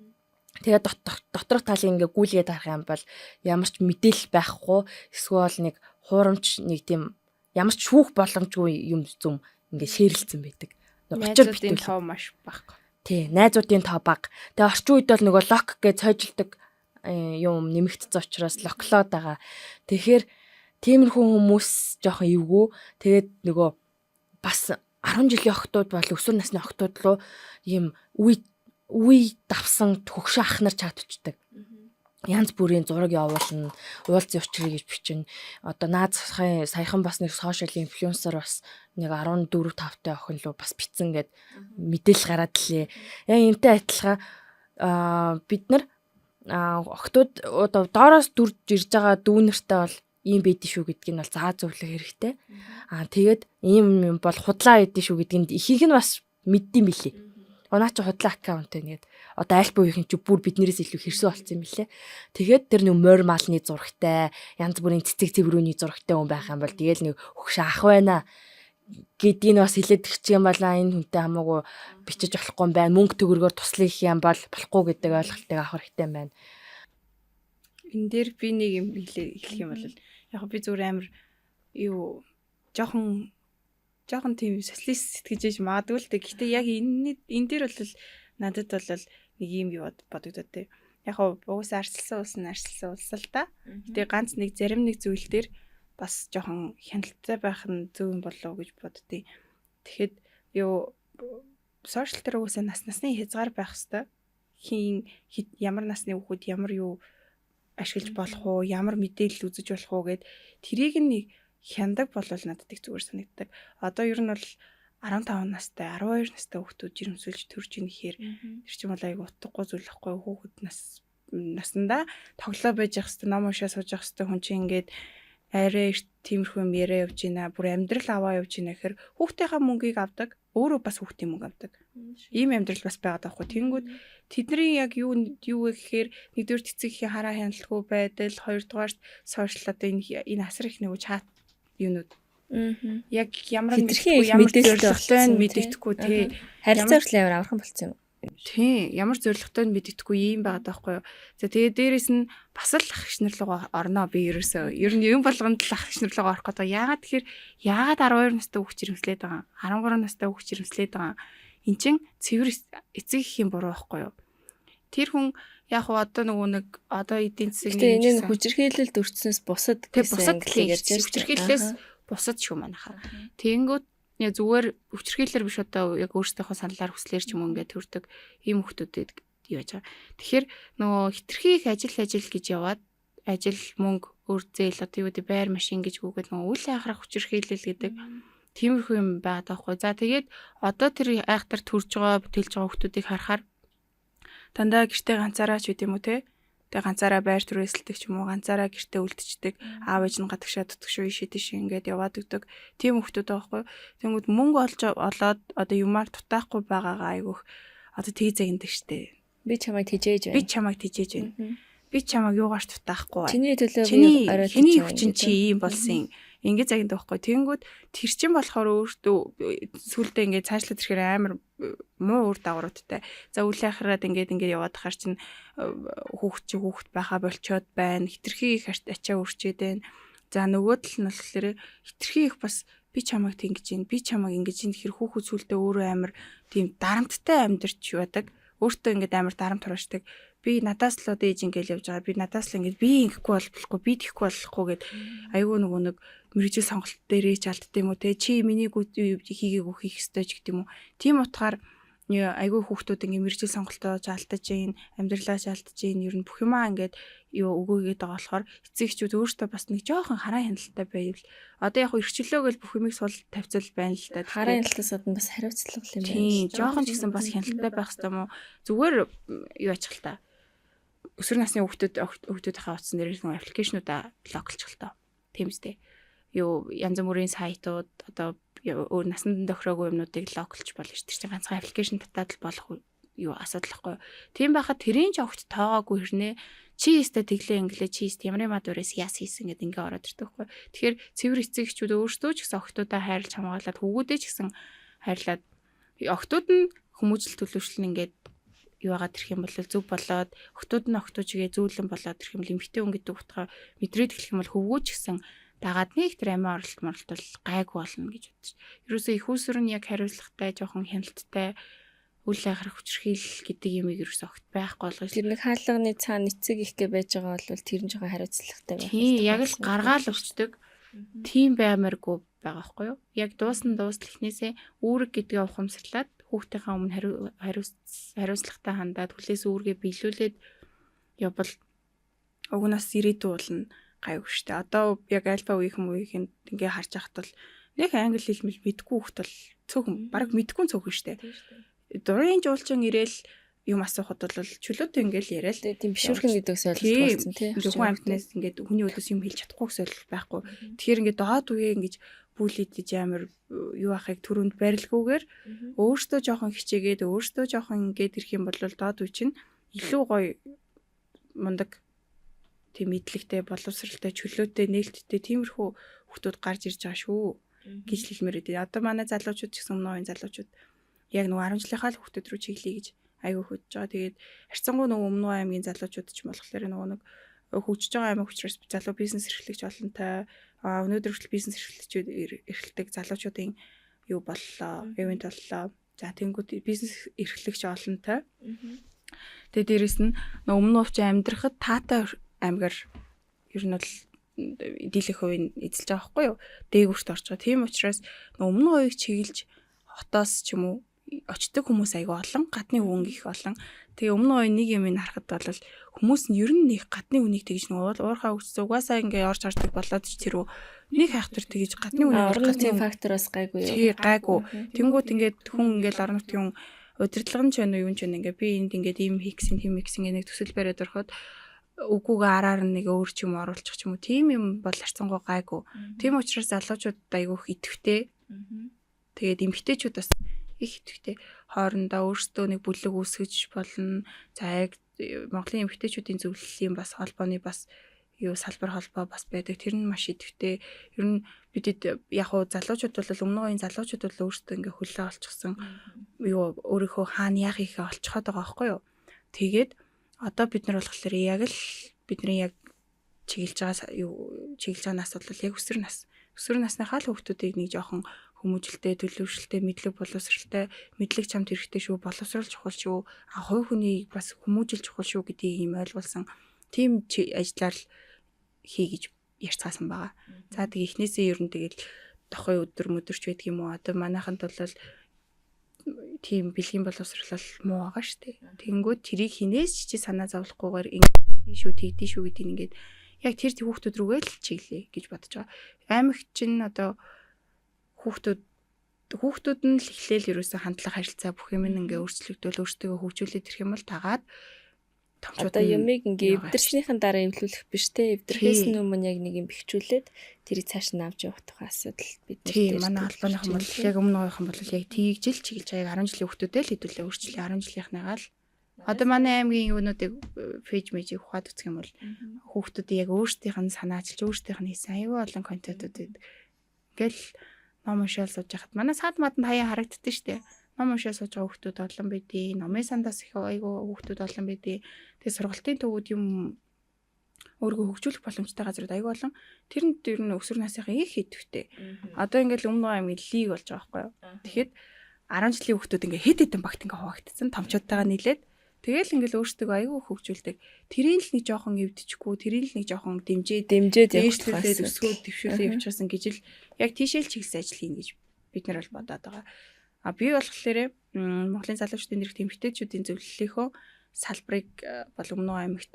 [SPEAKER 2] Тэгээд доторх талын ингээ гүйлгээд харах юм бол ямар ч мэдээлэл байхгүй. Эсвэл нэг хуурамч нэг тийм ямар ч шүүх боломжгүй юм зүм ингээ шеэрлсэн байдаг.
[SPEAKER 1] Найзуудын тоо маш бага.
[SPEAKER 2] Тий, найзуудын тоо бага. Тэгээ орчин үед бол нөгөө лок гэж цойжилдаг юм нэмэгдсэн учраас локлоод байгаа. Тэгэхээр тиймэрхүү хүмүүс жоохон эвгүй. Тэгээд нөгөө бас 10 жилийн охтууд бол өсвөр насны охтууд руу ийм үе давсан хөгшин ах нар чатчихдаг. Янз бүрийн зураг явуулна, уулзсан учрыг гэж бичнэ. Одоо наад саяхан бас нэг сошиал инфлюенсер бас нэг 14 5-тай охин лөө бас бичсэн гэд мэдээлэл гараад лээ. Яг энтэй адилхан бид нар охтууд одоо доороос дүрж ирж байгаа дүүнэртэй бол ийм байдэн шүү гэдгийг нь бол заа зөвлөх хэрэгтэй. Тэгээд ийм юм бол худлаа байдэн шүү гэдгийг ихийг нь бас мэддэм билээ. Наа чи худлаа аккаунт нэгэд одоо аль буухын чи бүр биднээс илүү хэрсэн болсон юм билээ. Тэгээд тэр нэг морь малны зурагтай, янз бүрийн цэцэг цэврүүний зурагтай хүн байх юм бол тэгэл нэг хөгш ах байна гэдгийг нь бас хэлээд өгчих юм балаа. Энэ хүнтэй хамаагүй бичиж болохгүй юм байна. Мөнгө төгрөгөөр туслах юм бол болохгүй гэдэг ойлголтыг авах хэрэгтэй юм байна.
[SPEAKER 1] Энэ дээр би нэг юм хэлэх юм бол яг би зүгээр амар юу жоохон тийм социалист сэтгэж магадгүй л дээ. Гэхдээ яг энэ дээр бол надад бол нэг юм юу бодогдоод те. Яг угсаа арчилсан улс л да. Гэтэ ганц нэг зарим нэг зүйл дээр бас жоохон хяналттай байх нь зөв юм болов уу гэж боддیں۔ Тэгэхэд юу сошиал дээр угсаа насны хязгаар байх хэвээр ямар насны хүүхэд ямар юу ашиглаж болох уу, ямар мэдээлэл үзэж болох уу гэд тэрийг нэг хяндаг болвол надад их зүгээр санагддаг. Одоо ер нь бол 15 настай, 12 настай хүүхдүүд жирэмсүүлж төрж ийн гэхээр тэр чинь бол айгу утгагүй зүйл байхгүй хүүхэд наснда тоглоо байж явах хэвээр ном уншаа сууж явах хэвээр хүн чинь ингээд арай тиймэрхүү юм яриа явж байна. Бүр амьдрал аваа явж байна гэхээр хүүхдийнхаа мөнгийг авдаг, өөрөө бас хүүхдийн мөнгө авдаг. Ийм амьдрал бас байгаад байхгүй. Тэнгүүд тэдний яг юу вэ гэхээр нэгдүгээр цэцгийн хараа хяналтгүй байдал, хоёрдугаарт сошиал одоо энэ асар их нэг чат юунууд. Яг ямар зорилготой мэддэхгүй тий.
[SPEAKER 3] Харилцаа хүртэл амар аврах болсон юм.
[SPEAKER 1] Тий, ямар зорилготой мэддэхгүй юм байгаад байхгүй юу. За тэгээ дээрэс нь бас л ах иш нар руу орноо би ерөөсөө. Ер нь юм болгонд л ах иш нар руу орох гэдэг. Яагаад тэгэхээр 12 настай хүүхд жирэмслээд байгаа. 13 настай хүүхд жирэмслээд байгаа. Эн чин цэвэр эцэг их юм буруу байхгүй юу. Тэр хүн яг одоо нэг одоо эдийн засгийн
[SPEAKER 3] энэ хүчирхийлэлд өртснөөс бусад
[SPEAKER 1] бусад хүчирхийллээс бусад шүү манайхаа. Тэнгүүд зүгээр хүчирхийлэлэр биш одоо яг өөрсдийнхөө саналаар хүслээр ч юм ингээд төрдөг ийм хүмүүстэд юу яаж байгаа. Тэгэхээр нөгөө хитрхи их ажил гэж яваад ажил мөнгө өөр зээл одоо юу гэдэг байр машин гэж гүгээд нөгөө үйл хайхрах хүчирхийлэл гэдэг тиймэрхүү юм байгаад байхгүй. За тэгээд одоо тэр айхтар төрж байгаа бүтээлж байгаа хүмүүсийг харахаар дандаа гэртээ ганцаараа ч үт юм уу те. Тэгээ ганцаараа байр түрээсэлдэг ч юм уу, ганцаараа гэртээ үлдчихдэг, аав ээж нь гадагшаа дутгшгүй шийдэж ингээд яваад өгдөг. Тийм хүмүүс байхгүй. Тэнгүүд мөнгө олоод одоо юмар дутаахгүй байгаагаа айгүйх одоо тгий загиндаг штэ.
[SPEAKER 3] Би чамайг тижээж
[SPEAKER 1] байна. Би чамайг юугаарч дутаахгүй.
[SPEAKER 3] Чиний төлөө би оройд
[SPEAKER 1] чиний хүчин чи ийм болсон. Ингээд загиндаг байхгүй. Тэнгүүд тэр чин болохоор өөртөө сүулдэ ингээд цаашлаад ирэхээр амар муу үр дагавруудтай. За үйл хайхраад ингээд яваад хаар чин хүүхд байхаа болчоод байна. Хитрхи их ачаа өрчээд байна. За нөгөө тал нь болохоор хитрхи их бас би чамайг тэнгэж гин, би чамайг ингэж гин гэхэр хүүхэд сүулдэ өөрөө амар тийм дарамттай амьдарч байдаг. Өөртөө ингээд амар дарамт хураачдаг. Би надаас л одоо ээж ингээл явж байгаа. Би надаас л ингээд би ингэхгүй болохгүй, би тэхгүй болохгүй гэд айгүй нөгөө нэг мэрэгжил сонголт дээрээ ч алдд юм уу те. Чи миний хийгээгүү хийх ёстой ч гэдэг юм уу. Тийм утгаар айгүй хүүхдүүд ингээ мэржил сонголтоо жаалтаж ийн, амьдралаа жаалтаж ийн, ер нь бүх юмаа ингээд юу өгөөгээд байгаа болохоор эцэгчүүд өөртөө бас нэг жоохон хараа хяналттай байвал одоо яг эрхчлөө гэл бүх юмыг сул тавьцал байна л да.
[SPEAKER 3] Хараа хяналтаас гадна бас хариуцлага юм байна.
[SPEAKER 1] Тийм, жоохон ч гэсэн бас хяналттай байх хэрэгтэй юм уу? Зүгээр юу ачих л та. Өсвөр насны хүүхдүүдийнхээ утсан дээр нэг аппликейшнуудаа локлчих л таа. Тийм үстэй. Юу янз бүрийн сайтууд одоо өөр насанд тохироогүй юмнуудыг локлж болно шүү дээ. Тэр чинь ганцхан аппликейшн татаад л болох юу асуудал байхгүй. Тийм байхад тэрийн ч огт тоогоогүй хэрнээ чи өстө тэглээ инглээ чи өстө ямар юм адуурээс яс хийсэн гэдэг ингээ ороод ирдэг байхгүй. Тэгэхээр цэвэр эцэгчүүд өөрсдөө ч гэсэн охтуудаа хайрлаж хамгаалаад хүүгүүдээ ч гэсэн хайрлаад охтууд нь хүмүүжил төлөвшлэн ингээд юу агаад ирэх юм бол зөв болоод охтууд нь охтуучгээ зүүлэн болоод ирэх юм л эмхтэй хүн гэдэг утгаа мэдрээд эхлэх юм бол хөвгөө ч гэсэн дагаад нэг тэр амиа оролт бол гайгүй болно гэж бодчих. Ерөөсөө их усүр нь яг хариуцлагатай, жоохон хяналттай үйл хайхрах хүчрхийл гэдэг юмыг ерөөсөө огт байхгүй болгож.
[SPEAKER 3] Тэр нэг хаалганы цаана эцэг их гэ байж байгаа бол тэр нь жоохон хариуцлагатай байх.
[SPEAKER 1] Тийм, яг л гаргаал өгчдөг. Тийм баймааргүй байгаа байхгүй юу? Яг дуусна ихнээсээ үүрэг гэдгээ ухамсарлаад хүүхдийнхээ өмнө хариуцлагатай хандаад хүлээс үүргээ биелүүлээд явбал угнаас ирээдүй болно. Гайгүй шүү дээ. Одоо яг альфа үеийнхэн ингээ харж байхад бол нэг англи хэл мэдгүй хүүхд бол цөөхөн баг мэдгүй цөөхөн шүү дээ. Дурын жуулчин ирээл юм асуухад бол чөлөөтэй ингээл яриа л.
[SPEAKER 3] Тийм бишүүрхэн гэдэгс ойлголт болсон тий.
[SPEAKER 1] Хүн амьтнаас ингээд хүний өдөөс юм хэлж чадахгүй гэсэн байхгүй. Тэгэхээр ингээд доод үеэ ингэж бүлийдэж амар юу ахыг төрөнд барилгүйгээр өөртөө жоохон хичээгээд өөртөө жоохон ингээд ирэх юм бол доод үе чинь илүү гоё мундаг тийм мэдлэгтэй, боловсралтай, чөлөөтэй, нээлттэй тиймэрхүү хүмүүс гарч ирж байгаа шүү гэж хэлмээр үү. Одоо манай залуучууд ч гэсэн өмнө үеийн залуучууд яг нөгөө 10 жилийнхаа л хүмүүс рүү чиглэе гэж аягүй хөтж байгаа. Тэгээд харьцангуй нөгөө өмнө аймгийн залуучууд ч болохоор нөгөө нэг хөгжиж байгаа аймаг учраас залуу бизнес эрхлэгч олонтой өнөөдөр хүртэл бизнес эрхэлдэг залуучуудын юу боллоо, ивент боллоо. За тэнгууд бизнес эрхлэгч олонтой. Тэгээд дээрэс нь өмнө өвчин амьдрахад таатай аймгаар ер нь бол дийлэх хувийн эзэлж байгаа байхгүй юу? Дээгүүрт орж байгаа. Тийм учраас өмнө үеийг чиглэж хотоос ч юм уу очдог хүмүүс айгүй олон, гадны хүн их олон. Тэгээ өмнө үе нэг юм харахад бол хүмүүс нь ер нь нэг гадны хүнийг тэгж нэг уурхаа өгсөн угаасаа ингээ орж хардаг болоод ч тэр нэг хайхтар тэгж гадны хүн
[SPEAKER 3] орон нутгийн фактороос гайгүй юу?
[SPEAKER 1] Тий гайгүй. Тэнгүүт ингээд хүн ингээл орон нутгийн удирдлага нь ч байна уу юу ч байна ингээ би энд ингээд ийм хийгсэн тийм хийгсэн нэг төсөл бариад ороход үгүйгээ араар нэг өөр ч юм оруулчих ч юм уу. Тийм юм бол харцангуй гайгүй. Тийм учраас залуучууд айгүйх идэвхтэй. Тэгээд эмэгтэйчүүд бас их идэвхтэй. Хоорондоо өөрсдөө нэг бүлэг үүсгэж болно. За яг Монголын эмэгтэйчүүдийн зөвлөлийн бас холбооны бас юу салбар холбоо бас байдаг. Тэр нь маш идэвхтэй. Ер нь бидэд яг хуу залуучууд бол өмнө үеийн залуучууд бол өөрсдөө ингээ хөлөө олчихсон. Юу өөрийнхөө хаана яах ихээ олцоход байгаа байхгүй юу? Тэгээд одоо бид нар болохоор яг л бидний яг чиглэж байгаа нас бол яг өсвөр нас. Өсвөр насныхаа л хүүхдүүдийг нэг жоохон хүмүүжлтэй, төлөвшөлтэй, мэдлэг боловсралтай, мэдлэг чамд хэрэгтэй шүү, боловсрал чухал шүү, хувь хүний бас хүмүүжил чухал шүү гэдгийг юм ойлгуулсан тийм ажлаар л хий гэж ярьцгаасан байгаа. За тэг эхнээсээ ер нь тэгэл дохой өдөр мөдөрч байдаг юм уу? Одоо манайханд бол тийм бэлгийн боловсрал муу байгаа шүү дээ. Тэнгүүд тэрийг хинээс чи санаа зовлохгүйгээр ингэдэй шүү, тэгдэй шүү гэдгийг ингээд яг тэр хүүхдүүд рүүгээ л чиглэе гэж бодож байгаа. Аймагт чинь одоо хүүхдүүд нь л эхлээл ерөөсөө хандлага харилцаа бүх юм ингээ өөрчлөгдөөл өөртөө хөгжүүлээд ирэх юм бол тагаад
[SPEAKER 3] одоо юмыг ингээ эвдэрснийхэн дараа эвлүүлэх биш те, эвдэрхээс өмнө яг нэг юм бэхжүүлээд тэрийг цааш нь авч явах тухай асуудал бид нар
[SPEAKER 1] тийм манай албаныхан бол яг өмнө үеийнхэн бол яг тгийж л чиглэж байгаа 10 жилийн хүүхдүүдээ л хэдүүлээ өөрчлөлөө 10 жилийнхнаагаа л одоо манай аймгийн юунуудыг фейж мэжийг ухаад үзэх юм бол хүүхдүүдийг яг өөрсдийнх нь санаачилж өөрсдийнх нь хийсэн аюу олон контентууд ингээл ном уншаал сууж хахад манай саад маданд хаяа харагддаг штэ. Ном уншаал сууж байгаа хүүхдүүд олон байдیں۔ Номын сандаас их аюу хүүхдүүд олон байдیں۔ Тэгээ сургалтын төвүүд юм өөргөө хөгжүүлэх боломжтой газрууд аюу олон. Тэр нь ер нь өсвөр насныхаа их идэвхтэй. Одоо ингээл өмнө аймгийн лиг болж байгаа байхгүй юу. Тэгэхэд 10 жилийн хүүхдүүд ингээ хэд хэдэн багт ингээ хуваагдсан томчуудтайгаа нийлээд тэгэл ингээл өөрсдөө аюу хөгжүүлдэг. Тэрийн л нэг жоохон эвдчихгүй, тэрийн л нэг жоохон дэмжээд өсгөөд төвшүүлээ явуулсан гэж л яг тийшээл чиглэсэн ажил хийн гэж бид нар бол бодоод байгаа. Би болохоор Монголын залуучуудын нэрхт эмэгтэйчүүдийн зөвлөлийнхөө салбарыг бол Өмнө аймагт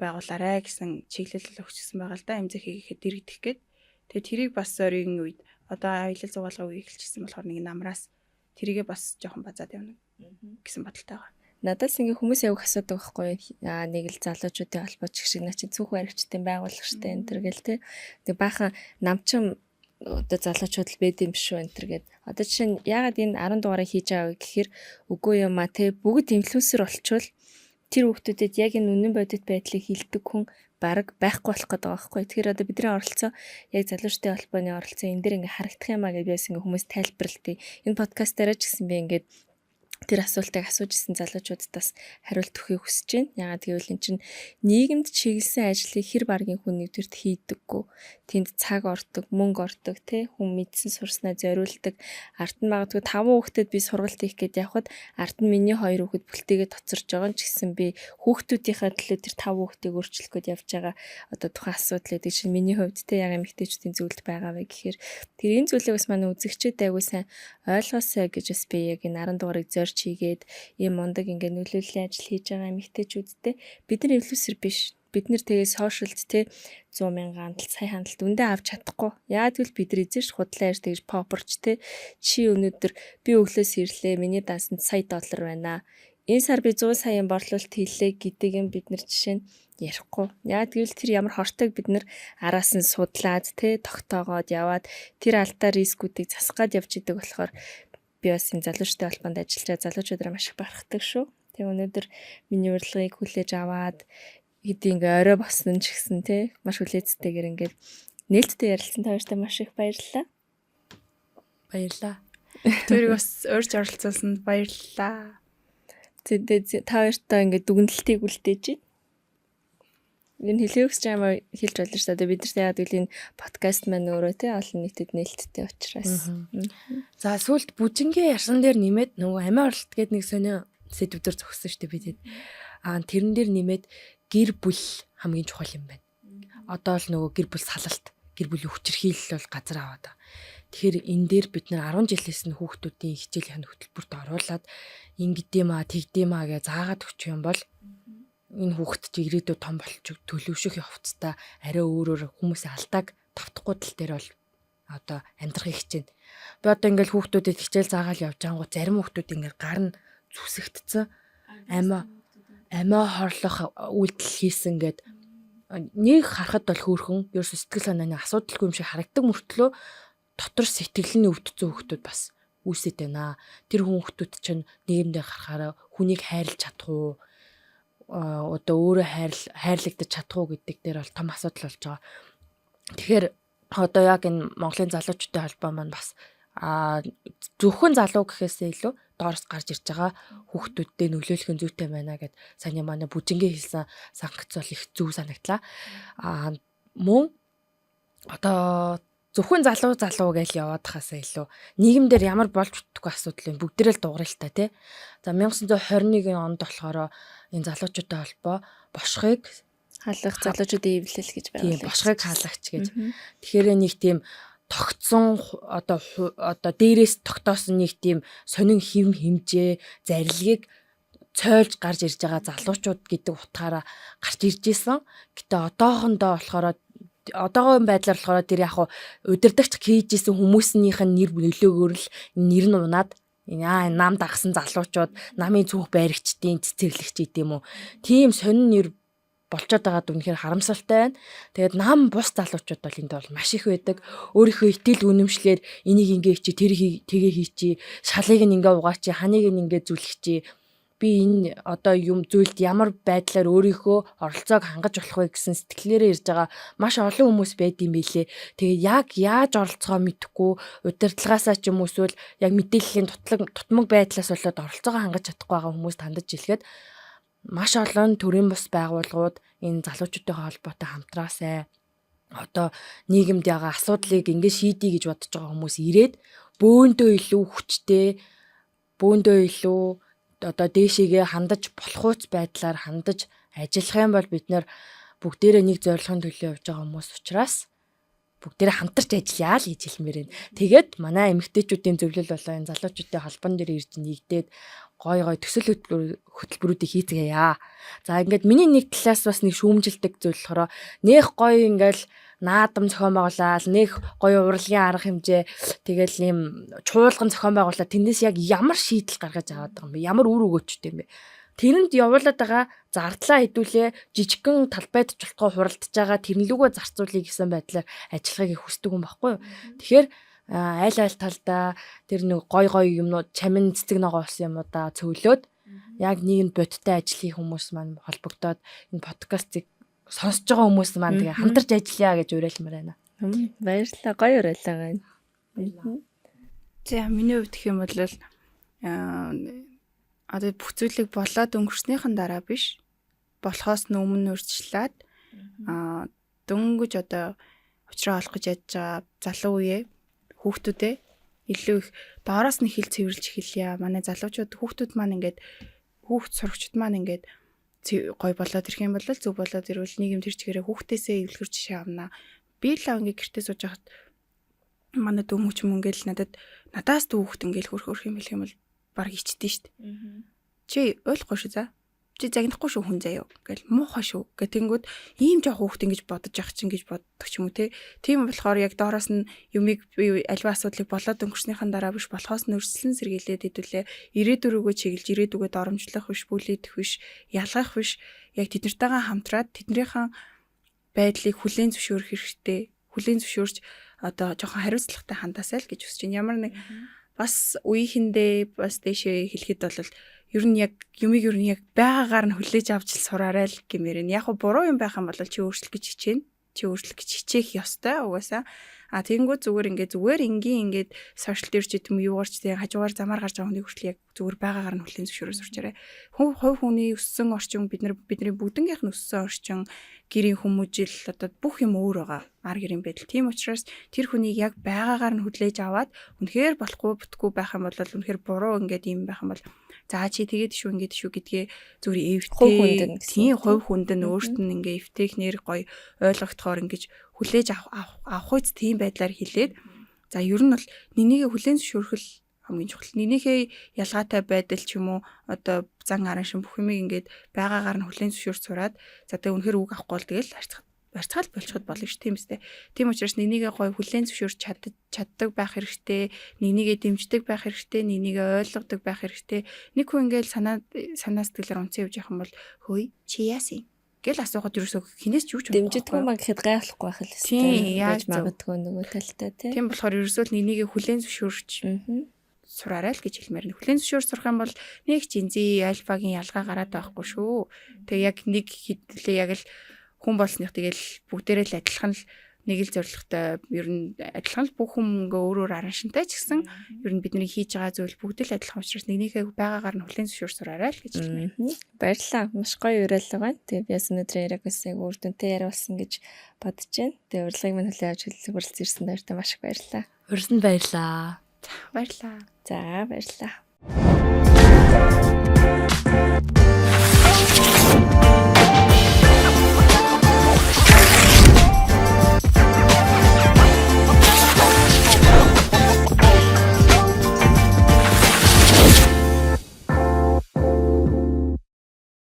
[SPEAKER 1] байгуулаарай гэсэн чиглэл өгсөн байгаа л да. Эмзэг хийгээд дэрэгдэх гээд. Тэгээ тэрийг бас ойрын үед одоо аялал зугаалгаа үе эхэлчихсэн болохоор нэг намраас тэрийгээ бас жоохон базаад явна гэсэн бодолтой байгаа.
[SPEAKER 3] Надаас ингээ хүмүүс явах асуудаг байхгүй. Нэг л залуучуудын холбоо ч шиг наа чи цүнхэн баригчдын байгуулагчтай энэ төр гэл те. Тэг баахан намчин одоо залуучууд л байд юм шүү энэ төр гэд. Одоо жишээ нь ягаад энэ 10 дугаарыг хийж байгаа вэ гэхээр үгүй юм а те бүгд инфлюенсер болчвол тэр хүмүүстэд яг энэ үнэн бодит байдлыг хилдэг хүн бараг байхгүй болох гэдэг байгаа байхгүй. Тэгэхээр одоо бидний оролцоо яг залуучдын холбооны оролцоо энэ дэр ингээ харагдах юм а гэж бас ингээ хүмүүс тайлбарлалт. Энэ подкастаараа ч гэсэн би ингээ тэр асуултыг асууж исэн залуучуудаас хариулт өгөхийг хүсэж байна. Ягаад гэвэл эн чинь нийгэмд чиглэсэн ажлыг хэр баргийн хүн нэгдүгürt хийдэггүй. Тэнд цаг ордог, мөнгө ордог, тэ хүн мэдсэн сурснаа зориулдаг. Ард нь магадгүй 5 хүүхдэд би сургалт хийх гээд явхад ард нь миний 2 хүүхэд бүлтээгээ тоцорж байгаа ч гэсэн би хүүхдүүдийнхээ төлөө тэр 5 хүүхдийг өөрчлөх гээд явж байгаа одоо тухайн асуудал гэдэг чинь миний хувьд тэ яг эмэгтэйчүүдийн зүйлд байгаа вэ гэхээр тэр энэ зүйлийг бас манай үзэгчид айгуу сайн ойлгоосай гэж бас би яг энэ 10 дугаарыг чигээд ийм мундаг ингээ нөлөөллийн ажил хийж байгаа эмэгтэйчүүдтэй бид нар инфлюенсер биш. Бид нэр тэгээ сошиалд те 100,000 хандлт, сая хандлт үндэ авч чадахгүй. Яагад гэвэл бид нар эзэж худлаа ярьж тэгж попорч те чи өнөөдөр би өглөөс ирлээ. Миний дансанд $100 байна. Энэ сар би 100 саяын борлуулалт хийлээ гэдэг юм бид нар жишээ нь ярихгүй. Яагад гэвэл тэр ямар хортойг бид нар араас нь судлаад те тогтоогоод яваад тэр алдаа рискүүдийг засгаад явж идэг болохоор би бас энэ залуучтай холбоонд ажиллаж залуучуудаараа маш их бахархдаг шүү. Тэгээ өнөөдөр миний урилгыг хүлээж аваад хэдий ингээ орой босно ч гэсэн те маш хүлээцтэйгээр ингээд нээлттэй ярилцсан та хоёртай маш их баярлалаа.
[SPEAKER 2] Баярлалаа.
[SPEAKER 1] Тэрийг бас урьж оролцуулсанд баярлалаа.
[SPEAKER 3] Тэгээд та хоёртай ингээд дүгнэлтийг үлдээж байна. Энэ хэлээс ч амар хэлж болно шүү дээ. Бид нарт яг л энэ подкаст маань өөрөө те олон нийтэд нээлттэй учраас.
[SPEAKER 2] За сүүлд бүжингийн ярсан дээр нэмээд нөгөө амиа оролт гэдэг нэг сонио сэдвүүдээр зогссон шүү дээ бидэд. Тэрэн дээр нэмээд гэр бүл хамгийн чухал юм байна. Одоо л нөгөө гэр бүл салалт, гэр бүлийн хүчирхийлэл бол газар аваад байгаа. Тэгэхээр энэ дээр бид нар 10 жилээс нь хүүхдүүдийн хичээлийн хөтөлбөрт оруулаад ингэдэм аа тэгдэм аа гэж заагаад өгчих юм бол энэ хүүхэд чи ирээдүйд том болж төлөвшөх явцдаа арай өөрөөр хүмүүсийн алдааг тавтахгүй тал дээр бол одоо амьдрахыг хичээнэ. Би одоо ингээл хүүхдүүдэд хичээл заагаал явж байнгут зарим хүүхдүүд ингээл гар нь зүсэгдсэн амиа хорлох үйлдэл хийсэн гэд нэг харахад бол хөөрхөн ерөөс сэтгэл санааны асуудалгүй юм шиг харагдаг мөртлөө дотор сэтгэл нь өвдсөн хүүхдүүд бас үүсэт байна. Тэр хүүхдүүд чинь нийгэмдээ гарахаараа хүнийг хайрлаж чадах уу? Одоо өөрөө хайрлагдаж чадах уу гэдэг дээр бол том асуудал болж байгаа. Тэгэхээр одоо яг энэ Монголын залуучуудын холбоо маань бас зөвхөн залуу гэхээсээ илүү доороос гарч ирж байгаа хүүхдүүдтэй нөлөөлөх нь зүйтэй байна гэд саяны манай бүжингийн хэлсэн санкц бол их зөв санагдлаа. Мөн одоо зөвхөн залуу гэж яваад хасаа илүү нийгэмдэр ямар болж бүтдэггүй асуудал юм бүгдээрээ л дуурай л та тий. За 1921 онд болохоор энэ залуучуудын холбоо бошхыг
[SPEAKER 3] халах залуучуудын эвлэл гэж
[SPEAKER 2] байгуулсан. Тийм бошхыг халагч гэж. Тэгэхээр нэг тийм тогтсон одоо дээрээс тогтоосон нэг тийм сонин хэм хэмжээ зарилгыг цойлж гарч ирж байгаа залуучууд гэдэг утгаараа гарч ирж исэн. Гэтэ одоохондоо болохоор одоогийн байдлаар болохоор тэр яг удирдахч хийжсэн хүмүүсийнх нь нэр нөлөөгөөр л нэр нь унаад нам дагсан залуучууд намын цүнх байрагчдын цэцэрлэгч гэдэм үү. Тийм сонин нэр болчиход байгаад үнэхээр харамсалтай байна. Тэгээд нам бус залуучууд бол энд бол маш их байдаг. Өөрийнхөө итгэл үнэмшлэр энийг ингээ чи тэр тгээ хийчи, шалыг нь ингээ угаачи, ханыг нь ингээ зүлгчи. Би энэ одоо юм зүйлд ямар байдлаар өөрийнхөө оролцоог хангаж болох вэ гэсэн сэтгэлээрээ ирж байгаа маш олон хүмүүс байд юм билээ. Тэгээ яг яаж оролцохоо мэдэхгүй удирдлагаасаа ч юм уу эсвэл яг мэдээллийн тутмаг байдлаас болоод оролцоогоо хангаж чадахгүй байгаа хүмүүс тандаж илгээд маш олон төрийн бус байгууллагууд энэ залуучуудын холбоотой хамтраасай одоо нийгэмд яга асуудлыг ингээ шийдэе гэж бодож байгаа хүмүүс ирээд бөөндөө илүү хүчтэй бөөндөө илүү одоо дээшээгээ хандаж болохуйц байдлаар хандаж ажиллах юм бол бид нэр бүгдээрээ нэг зорилгын төлөө явж байгаа хүмүүс учраас бүгдээрээ хамтарч ажиллая л гэж хэлмээр байна. Тэгээд манай эмэгтэйчүүдийн зөвлөл болоо энэ залуучуудын холбоон дээр ирж нэгдээд гой төсөл хөтөлбөрүүдийг хийцгээе. За ингээд миний нэг талаас бас нэг шүүмжилдэг зүйл болохоор нэх гой ингээл наадам зохион байгуулаад нэх гоё урлагийн арга хэмжээ тэгэл ийм чуулган зохион байгуулаад тэндээс яг ямар шийдэл гаргаж аваад байгаа юм бэ? Ямар үр өгөөчтэй юм бэ? Тэрэнд явуулаад байгаа зардлаа хэдүүлээ жижигхэн талбайд жолтгоо хуралдаж байгаа тэрнлүүгөө зарцуулъя гэсэн байдлаар ажиллахыг хүсдэг юм баггүй юу? Тэгэхээр айл талдаа тэр нэг гой юмнууд чамин цэцэг ногоо болсон юмудаа цөглөөд яг нийгэмд бодиттой ажил хийх хүмүүс маань холбогдоод энэ подкастыг сонсож байгаа хүмүүс маань тэгээ хамтарч ажиллая гэж уриалмаар байна.
[SPEAKER 3] Баярлалаа. Гоё уриалгаа байна.
[SPEAKER 1] За миний хувьд гэх юм бол одоо бүх зүйлийг болоод өнгөрснийхэн дараа биш. Болохоос өмнө урьдчилаад дөнгөж одоо уучраа олох гэж ядж байгаа залуу үе хүүхдүүдээ илүү их доороос нь хил цэвэрлж эхэлье. Манай залуучууд хүүхдүүд маань ингээд хүүхд сурагчид маань ингээд гой болоод ирэх юм бол зөв болоод ирвэл нийгэм тэр чигээрээ хүүхдээсээ эвлэхэр жишээ авнаа. Би л ингээд гэртээ сууж хахад манай дүүмч юм ингээл надаас дүүхт ингээл хөрх юм хэлэх юм бол баг ичдэн штт. Чи ойлгохгүй шүү за. Чи загнахгүй шүү хүн заяа гэл муухай шүү гэх тэнгүүд ийм жоох хүүхд ингэж бодож явах чинь гэж боддог ч юм уу те. Тийм болохоор яг доороос нь юмыг альва асуудлыг болоод өнгөрснийхэн дараа биш болохоос нь өрсөлдөн сэргийлээд хэдүүлээ ирээдүрөөгөө чиглэж ирээдүгөө доромжлох биш бүлээх биш ялгах биш яг тэднэртэйгээ хамтраад тэднэрийн байдлыг хүлээн зөвшөөрөх хэрэгтэй. Хүлээн зөвшөөрч одоо жоохон хариуцлагатай хандаасай л гэж хүсэж байна. Ямар нэг бас үеийнхэндээ бас дэшээ хэлэхэд бол ер нь яг юмыг ер нь яг байгаагаар нь хүлээж авч сураарай л гэмээр нь. Яг буруу юм байх юм бол чи өөрчлөх гэж хичээнэ. Чи өөрчлөх гэж хичээх ёстой угаасаа. Тэгэнгүүт зүгээр ингээд сошиал дээр ч юм юугаар ч тэг хажуугаар замаар гарч байгаа хүнийг хүртэл яг зүгээр байгаагаар нь хүлээн зөвшөөрөө сурчаарай. Хувь хүний өссөн орчин бидний бүгднгийнх нь өссөн орчин гэрийн хүмүүжил одоо бүх юм өөр байгаа. Ар гэрийн байдал. Тийм учраас тэр хүнийг яг байгаагаар нь хүлээж аваад үнэхээр болохгүй бүтггүй байх юм бол үнэхээр буруу ингээд юм байх юм бол за чи тэгээд шүү ингээд шүү гэдгээ зүгээр эвтэй тийм хувь хүнд нь өөрт нь ингээ эвтэйхнэр гоё ойлгогдохоор ингэж хүлээж авах үз тийм байдлаар хэлээд за ер нь бол нэнийгээ хүлээн зөвшөөрөх хамгийн чухал. Нэнийхээ ялгаатай байдал ч юм уу одоо зан аран шин бүх юмыг ингээд байгаагаар нь хүлээн зөвшөөрч сураад за тэгээ үнэхээр үг авахгүй бол тэгэл барьцгаал болчиход болно ш тийм үстэй. Тийм учраас нэнийгээ гоё хүлээн зөвшөөрч чаддаг байх хэрэгтэй. Нэнийгээ дэмждэг байх хэрэгтэй. Нэнийгээ ойлгодог байх хэрэгтэй. Нэг хүн ингээд санаа сэтгэлээр унцсан явж явах юм бол хөөе чи яасан гэл асуухад ерөөсөө хинээс ч юу ч
[SPEAKER 3] дэмждэггүй маа гэхэд гайхахгүй байх л
[SPEAKER 1] хэвээр яаж
[SPEAKER 3] магадгүй нөгөө талтай
[SPEAKER 1] тийм болохоор ерөөсөө нэнийгээ хүлээн зөвшөөрч сураарай л гэж хэлмээр нь. Хүлээн зөвшөөрч сурах юм бол нэг жинзи альфагийн ялгаа гараад байхгүй шүү. Тэгээ яг нэг хэдлээ яг л хүн болсных тэгэл бүгдээрээ л адилхан л нэг л зорилготой ер нь адилхан л бүх хүн өөр аран шинтэй ч гэсэн ер нь бидний хийж байгаа зүйл бүгд л адилхан учраас нэгнийхээ байгаагаар нь хүлээн зөвшөөрч сураарай л гэж хэлмээр.
[SPEAKER 3] Баярлалаа. Маш гоё уриалга байна. Тэгээ би бас өнөөдөр яриг үсэг үр дүнтэй яриа болсон гэж бодож байна. Тэгээ урилгыг минь хүлээн авч хүрэлцэн ирсэн баяртай маш их баярлалаа.
[SPEAKER 2] Урьсан баярлаа.
[SPEAKER 1] Баярлалаа.
[SPEAKER 3] За баярлалаа.